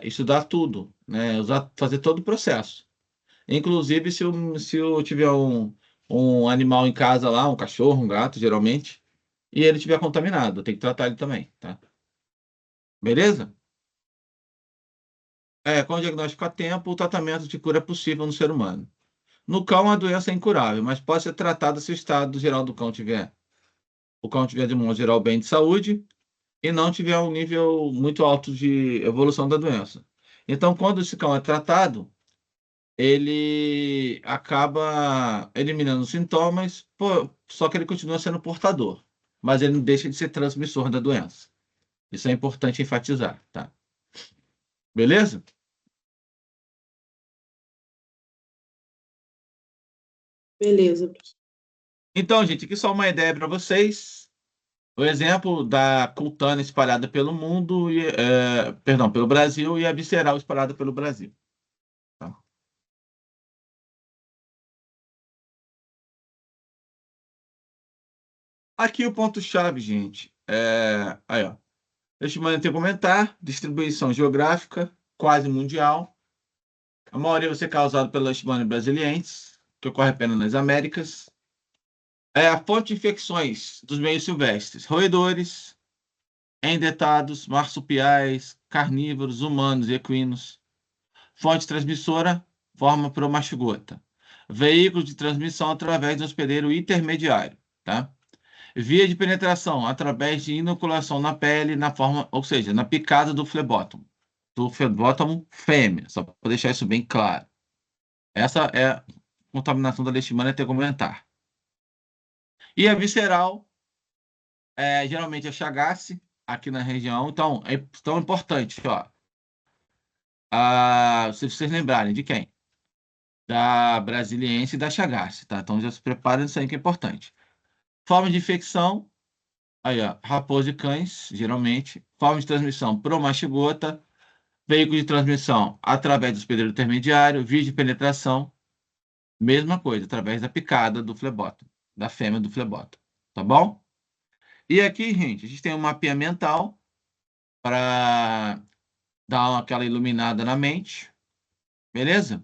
estudar tudo, né? Fazer todo o processo. Inclusive, se eu tiver um animal em casa lá, um cachorro, um gato, geralmente, e ele estiver contaminado, eu tenho que tratar ele também, tá? Beleza? Com o diagnóstico a tempo, o tratamento de cura é possível no ser humano. No cão, a doença é incurável, mas pode ser tratada se o estado geral do cão o cão tiver de modo geral bem de saúde e não tiver um nível muito alto de evolução da doença. Então, quando esse cão é tratado, ele acaba eliminando os sintomas, só que ele continua sendo portador, mas ele não deixa de ser transmissor da doença. Isso é importante enfatizar, tá? Beleza? Beleza. Então, gente, aqui só uma ideia para vocês. O exemplo da cutânea espalhada pelo mundo, perdão, pelo Brasil, e a visceral espalhada pelo Brasil. Tá? Aqui o ponto-chave, gente. Aí, ó. Leishmania tegumentar, distribuição geográfica, quase mundial. A maioria vai ser causada pela Leishmania brasiliensis, que ocorre apenas nas Américas. A fonte de infecções dos meios silvestres: roedores, endetados, marsupiais, carnívoros, humanos e equinos. Fonte transmissora: forma promastigota. Veículo de transmissão através do hospedeiro intermediário, tá? Via de penetração através de inoculação na pele, na forma, ou seja, na picada do flebótomo. Do flebótomo fêmea, só para deixar isso bem claro. Essa é a contaminação da leishmania tegumentar. E a visceral, geralmente é Chagas, aqui na região. Então, é tão importante, ó. Se vocês lembrarem de quem? Da Brasiliense e da Chagas, tá? Então, já se preparem, isso aí que é importante. Forma de infecção, aí, ó, raposa e cães, geralmente. Forma de transmissão, promastigota. Veículo de transmissão, através do hospedeiro intermediário. Via de penetração, mesma coisa, através da picada do flebótomo, da fêmea do flebótomo. Tá bom? E aqui, gente, a gente tem um mapeamento mental para dar aquela iluminada na mente. Beleza?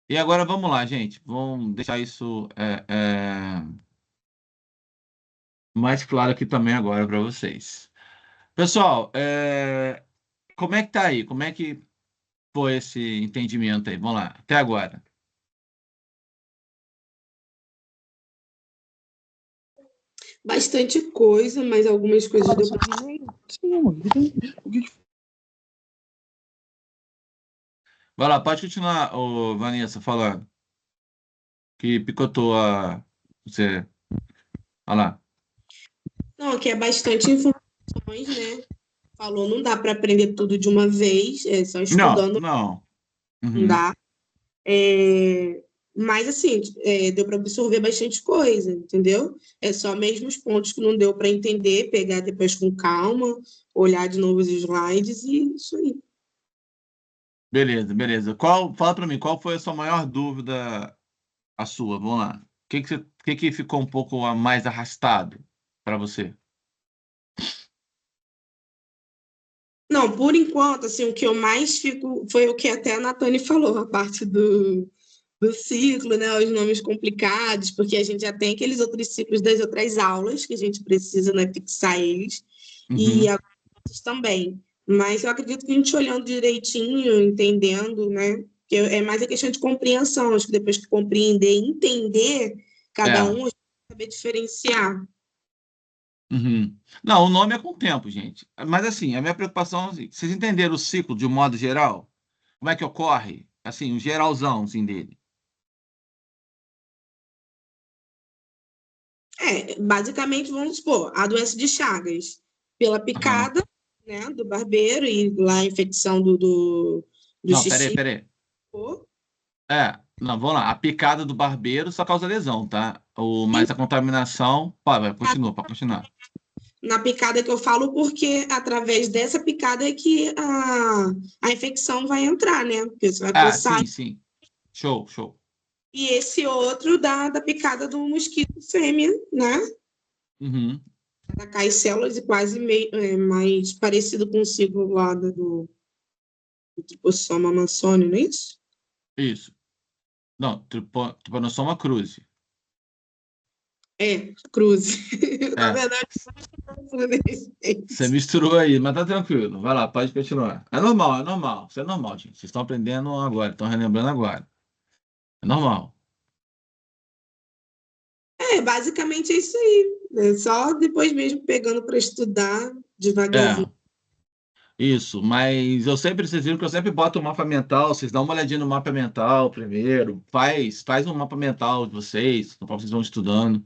E agora vamos lá, gente. Vamos deixar isso mais claro aqui também agora para vocês. Pessoal, como é que tá aí? Como é que foi esse entendimento aí? Vamos lá, até agora. Bastante coisa, mas algumas coisas deu pra... Vai lá, pode continuar, Vanessa, falando. Que picotou você. Olha lá. Não, aqui é bastante informações, né? Falou, não dá para aprender tudo de uma vez, só estudando Não. não Uhum. dá. Mas, assim, deu para absorver bastante coisa, entendeu? É só mesmo os pontos que não deu para entender, pegar depois com calma, olhar de novo os slides e isso aí. Beleza. Fala para mim, qual foi a sua maior dúvida, a sua? Vamos lá. O que ficou um pouco mais arrastado para você? Não, por enquanto, assim, o que eu mais fico foi o que até a Natane falou, a parte do ciclo, né, os nomes complicados, porque a gente já tem aqueles outros ciclos das outras aulas que a gente precisa, né, fixar eles, e agora também. Mas eu acredito que a gente olhando direitinho, entendendo, né, que é mais a questão de compreensão, acho que depois que compreender e entender cada um, a gente vai saber diferenciar. Uhum. Não, o nome é com o tempo, gente. Mas assim, a minha preocupação é assim, vocês entenderam o ciclo de um modo geral? Como é que ocorre? Assim, o geralzão assim, dele. Basicamente, vamos supor, a doença de Chagas, pela picada, né, do barbeiro e lá a infecção do Não, xixi. peraí. Não, vamos lá. A picada do barbeiro só causa lesão, tá? Mas a contaminação... Pode continuar. na picada que eu falo, porque através dessa picada é que a infecção vai entrar, né? Porque você vai coçar. Sim. Show. E esse outro da picada do mosquito fêmea, né? Uhum. Atacar as células e quase mais parecido com o ciclo lá do Trypanosoma mansoni, não é isso? Isso. Não, Trypanosoma cruzi. Cruze. Na É. verdade, Você misturou aí, mas tá tranquilo. Vai lá, pode continuar. É normal. Isso é normal, gente. Vocês estão aprendendo agora, estão relembrando agora. É normal. basicamente é isso aí. Só depois mesmo pegando para estudar devagarzinho. Isso, mas vocês viram que eu sempre boto o mapa mental, vocês dão uma olhadinha no mapa mental primeiro, faz um mapa mental de vocês, conforme vocês vão estudando,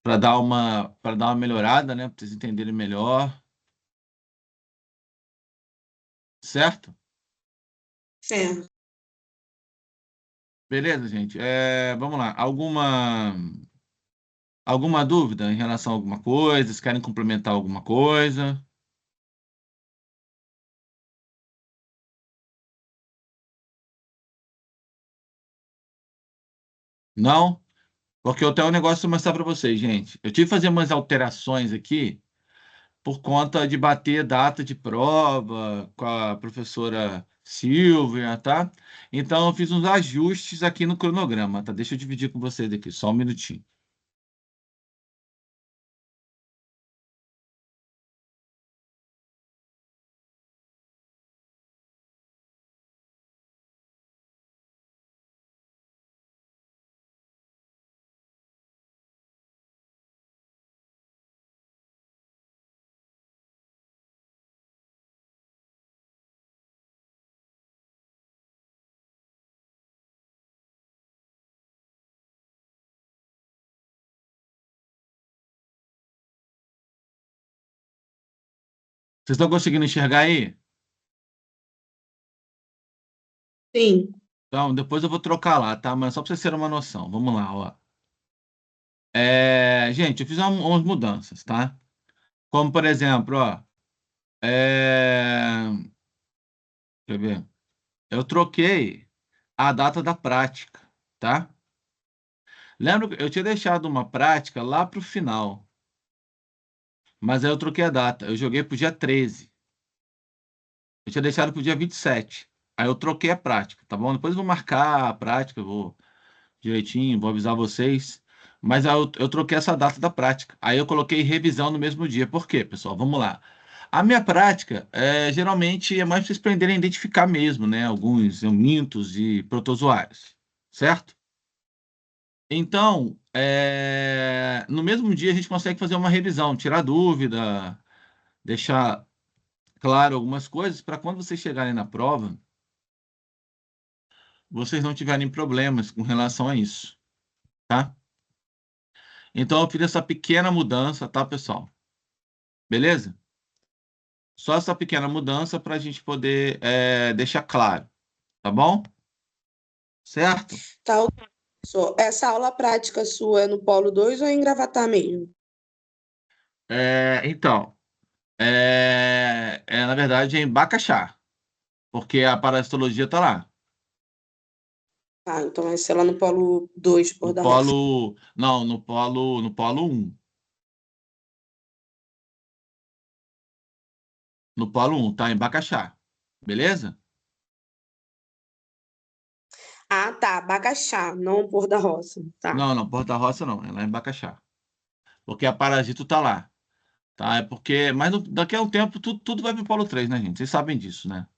para dar uma melhorada, né, para vocês entenderem melhor. Certo? Certo. Beleza, gente? Vamos lá. Alguma dúvida em relação a alguma coisa? Vocês querem complementar alguma coisa? Não? Porque eu tenho um negócio para mostrar para vocês, gente. Eu tive que fazer umas alterações aqui por conta de bater data de prova com a professora Silvia, tá? Então, eu fiz uns ajustes aqui no cronograma, tá? Deixa eu dividir com vocês aqui, só um minutinho. Vocês estão conseguindo enxergar aí? Sim. Então, depois eu vou trocar lá, tá? Mas só para vocês terem uma noção. Vamos lá, ó. Gente, eu fiz umas mudanças, tá? Como, por exemplo, ó. Deixa eu ver. Eu troquei a data da prática, tá? Lembra que eu tinha deixado uma prática lá para o final. Mas aí eu troquei a data. Eu joguei para o dia 13. Eu tinha deixado para o dia 27. Aí eu troquei a prática, tá bom? Depois eu vou marcar a prática, eu vou direitinho, vou avisar vocês. Mas aí eu troquei essa data da prática. Aí eu coloquei revisão no mesmo dia. Por quê, pessoal? Vamos lá. A minha prática, geralmente, é mais para vocês aprenderem a identificar mesmo, né? Alguns eumintos e protozoários, certo? Então, no mesmo dia a gente consegue fazer uma revisão, tirar dúvida, deixar claro algumas coisas, para quando vocês chegarem na prova, vocês não tiverem problemas com relação a isso, tá? Então, eu fiz essa pequena mudança, tá, pessoal? Beleza? Só essa pequena mudança para a gente poder deixar claro, tá bom? Certo? Tá, essa aula prática sua é no Polo 2 ou é em Gravatá mesmo? Então, na verdade, é em Bacaxá, porque a parasitologia está lá. Tá, então vai ser lá no Polo 2 de Porto da Roça. Não, no Polo 1. No Polo 1, tá? Em Bacaxá. Beleza? Ah, tá, Bacaxá, não Porto da Roça. Tá. Não, Porto da Roça não, é lá em Bacaxá. Porque a parasito tá lá. Tá? Mas daqui a um tempo tudo vai pro Polo 3, né, gente? Vocês sabem disso, né?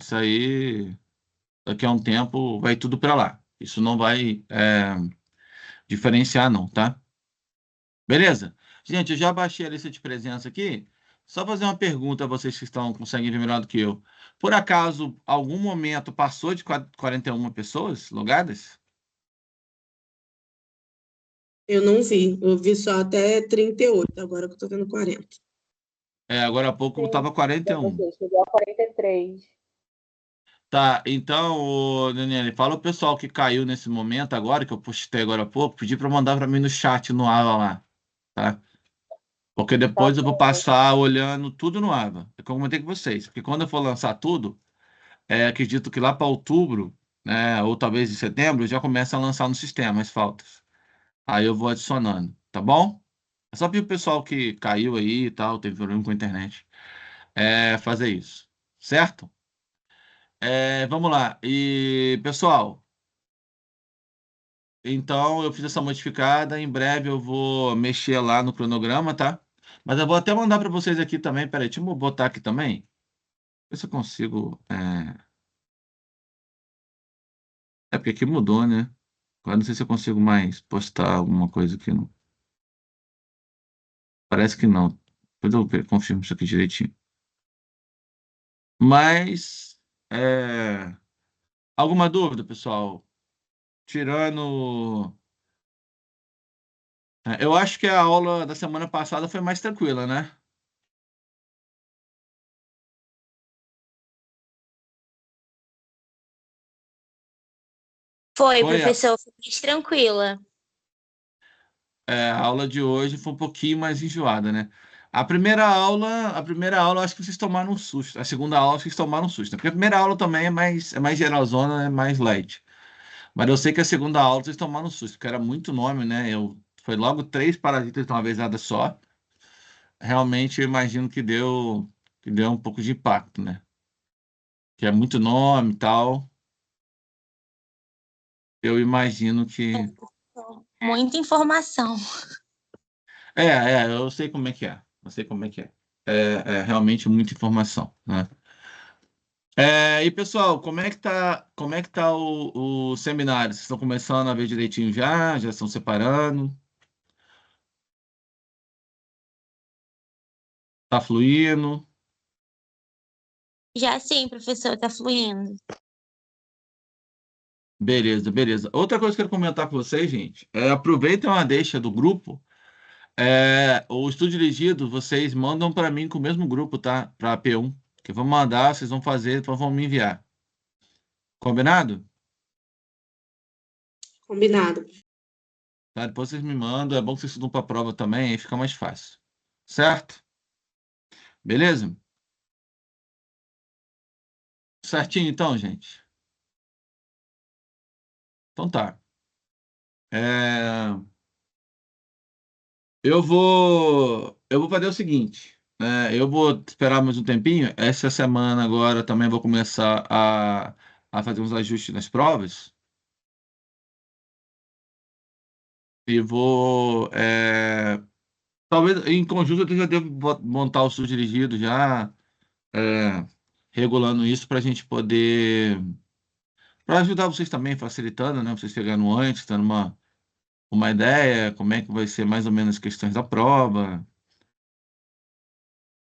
Isso aí, daqui a um tempo vai tudo para lá. Isso não vai diferenciar, não, tá? Beleza? Gente, eu já baixei a lista de presença aqui. Só fazer uma pergunta a vocês que conseguem ver melhor do que eu. Por acaso, algum momento passou de 41 pessoas logadas? Eu não vi, eu vi só até 38, agora que eu tô vendo 40. Agora há pouco estava 41. Chegou a 43. Tá, então, Daniele, fala o pessoal que caiu nesse momento agora, que eu postei agora há pouco, pedi para mandar para mim no chat, no aula lá, tá? Porque depois eu vou passar olhando tudo no AVA. É como eu comentei com vocês. Porque quando eu for lançar tudo, acredito que lá para outubro, né, ou talvez em setembro, já começa a lançar no sistema as faltas. Aí eu vou adicionando, tá bom? É só pedir o pessoal que caiu aí e tal, teve problema com a internet, fazer isso, certo? Vamos lá. E, pessoal, então eu fiz essa modificada. Em breve eu vou mexer lá no cronograma, tá? Mas eu vou até mandar para vocês aqui também. Peraí, deixa eu botar aqui também. Ver se eu consigo. Porque aqui mudou, né? Agora não sei se eu consigo mais postar alguma coisa aqui. Não. Parece que não. Depois eu confirmo isso aqui direitinho. Mas, alguma dúvida, pessoal? Tirando. Eu acho que a aula da semana passada foi mais tranquila, né? Foi, Foi professor, foi mais tranquila. a aula de hoje foi um pouquinho mais enjoada, né? A primeira aula eu acho que vocês tomaram um susto. A segunda aula acho que vocês tomaram um susto, né? Porque a primeira aula também é mais geralzona, é mais light. Mas eu sei que a segunda aula vocês tomaram um susto, porque era muito nome, né? Foi logo 3 parasitas de uma vezada só. Realmente eu imagino que deu um pouco de impacto, né? Que é muito nome e tal. Eu imagino que. Muita informação. Eu sei como é que é. Eu sei como é que é. É realmente muita informação, né? E pessoal, como é que tá o seminário? Vocês estão começando a ver direitinho já? Já estão separando? Tá fluindo? Já sim, professor, tá fluindo. Beleza, beleza. Outra coisa que eu quero comentar com vocês, gente, aproveitem uma deixa do grupo. O estudo dirigido, vocês mandam para mim com o mesmo grupo, tá? Para P1. Que eu vou mandar, vocês vão fazer, depois vão me enviar. Combinado? Combinado. Tá? Depois vocês me mandam. É bom que vocês estudam para a prova também, aí fica mais fácil. Certo? Beleza? Certinho então, gente? Então tá. É, eu vou fazer o seguinte, né? Eu vou esperar mais um tempinho. Essa semana agora também vou começar a fazer uns ajustes nas provas. E vou. Talvez em conjunto eu já devo montar o estudo dirigido já, é, regulando isso para a gente poder. Para ajudar vocês também, facilitando, né? Vocês chegando antes, tendo uma ideia, como é que vai ser mais ou menos as questões da prova,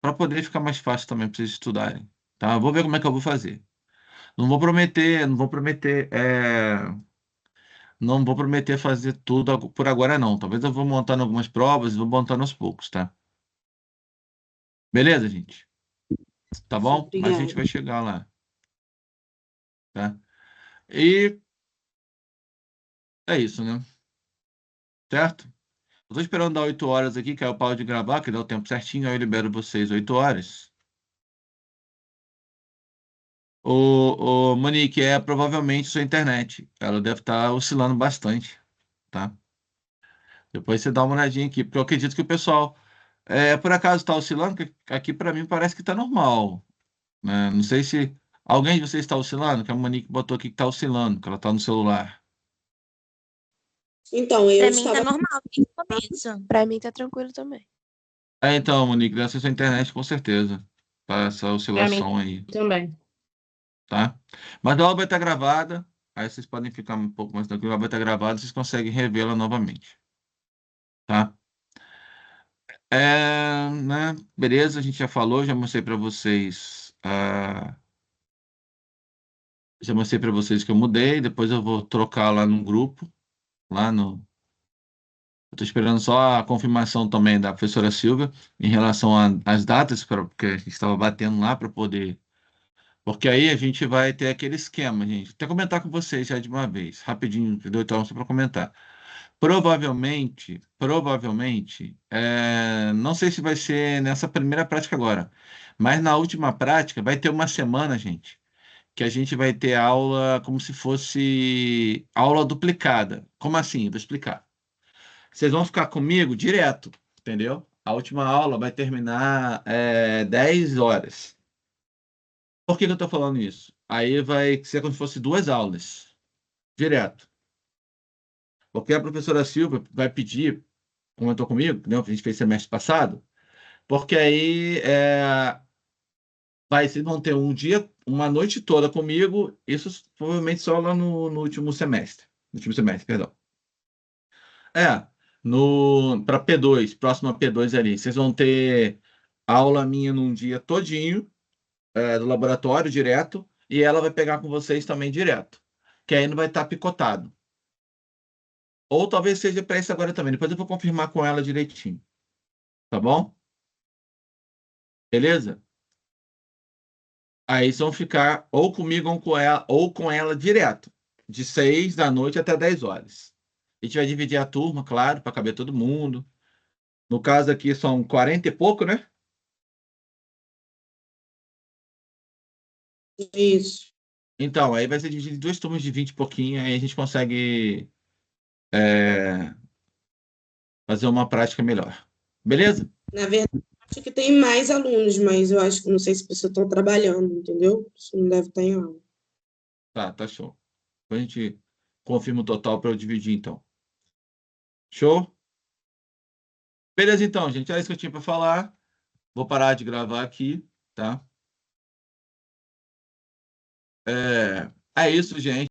para poder ficar mais fácil também para vocês estudarem. Tá? Vou ver como é que eu vou fazer. Não vou prometer fazer tudo por agora, não. Talvez eu vou montando algumas provas e vou montando aos poucos, tá? Beleza, gente? Tá bom? Mas a gente Obrigada. vai chegar lá, tá? E é isso, né? Certo? Eu tô esperando dar 8 horas aqui, que é o pau de gravar, que dá o tempo certinho, aí eu libero vocês 8 horas. O Monique, provavelmente sua internet. Ela deve estar oscilando bastante, tá? Depois você dá uma olhadinha aqui, porque eu acredito que o pessoal, por acaso está oscilando, que aqui para mim parece que está normal, né? Não sei se alguém de vocês está oscilando, que a Monique botou aqui que está oscilando, que ela está no celular. Então, eu Pra mim tá estava. normal desde o começo. Pra mim tá tranquilo também. Então, Monique, deve ser sua internet com certeza, tá? Essa oscilação aí, Também. tá? Mas a aula vai estar gravada, aí vocês podem ficar um pouco mais tranquilos, ela vai estar gravada, vocês conseguem revê-la novamente, tá? Né? Beleza, a gente já falou, já mostrei para vocês, que eu mudei, depois eu vou trocar lá no grupo, lá no. Eu tô esperando só a confirmação também da professora Silvia em relação às datas, porque a gente estava batendo lá para poder. Porque aí a gente vai ter aquele esquema, gente. Até comentar com vocês já de uma vez, rapidinho, entendeu? Então, só para comentar. provavelmente, não sei se vai ser nessa primeira prática agora, mas na última prática vai ter uma semana, gente, que a gente vai ter aula como se fosse aula duplicada. Como assim? Vou explicar. Vocês vão ficar comigo direto, entendeu? A última aula vai terminar 10 horas. Por que que eu estou falando isso? Aí vai ser como se fosse 2 aulas, direto. Porque a professora Silva vai pedir, comentou comigo, né, que a gente fez semestre passado, porque aí vocês vão ter um dia, uma noite toda comigo, isso provavelmente só lá no último semestre. No último semestre, perdão. Para P2, próximo a P2 ali, vocês vão ter aula minha num dia todinho, do laboratório direto, e ela vai pegar com vocês também direto, que aí não vai estar picotado. Ou talvez seja para isso agora também, depois eu vou confirmar com ela direitinho. Tá bom? Beleza? Aí vocês vão ficar ou comigo ou com ela direto, de 6 da noite até 10 horas. A gente vai dividir a turma, claro, para caber todo mundo. No caso aqui são 40 e pouco, né? Isso. Então, aí vai ser dividido em 2 turmas de 20 e pouquinho, aí a gente consegue fazer uma prática melhor. Beleza? Na verdade, acho que tem mais alunos, mas eu acho que não sei se as pessoas estão trabalhando, entendeu? Isso não deve estar em aula. Tá show. Depois a gente confirma o total para eu dividir, então. Show? Beleza, então, gente. É isso que eu tinha para falar. Vou parar de gravar aqui, tá? É isso, gente.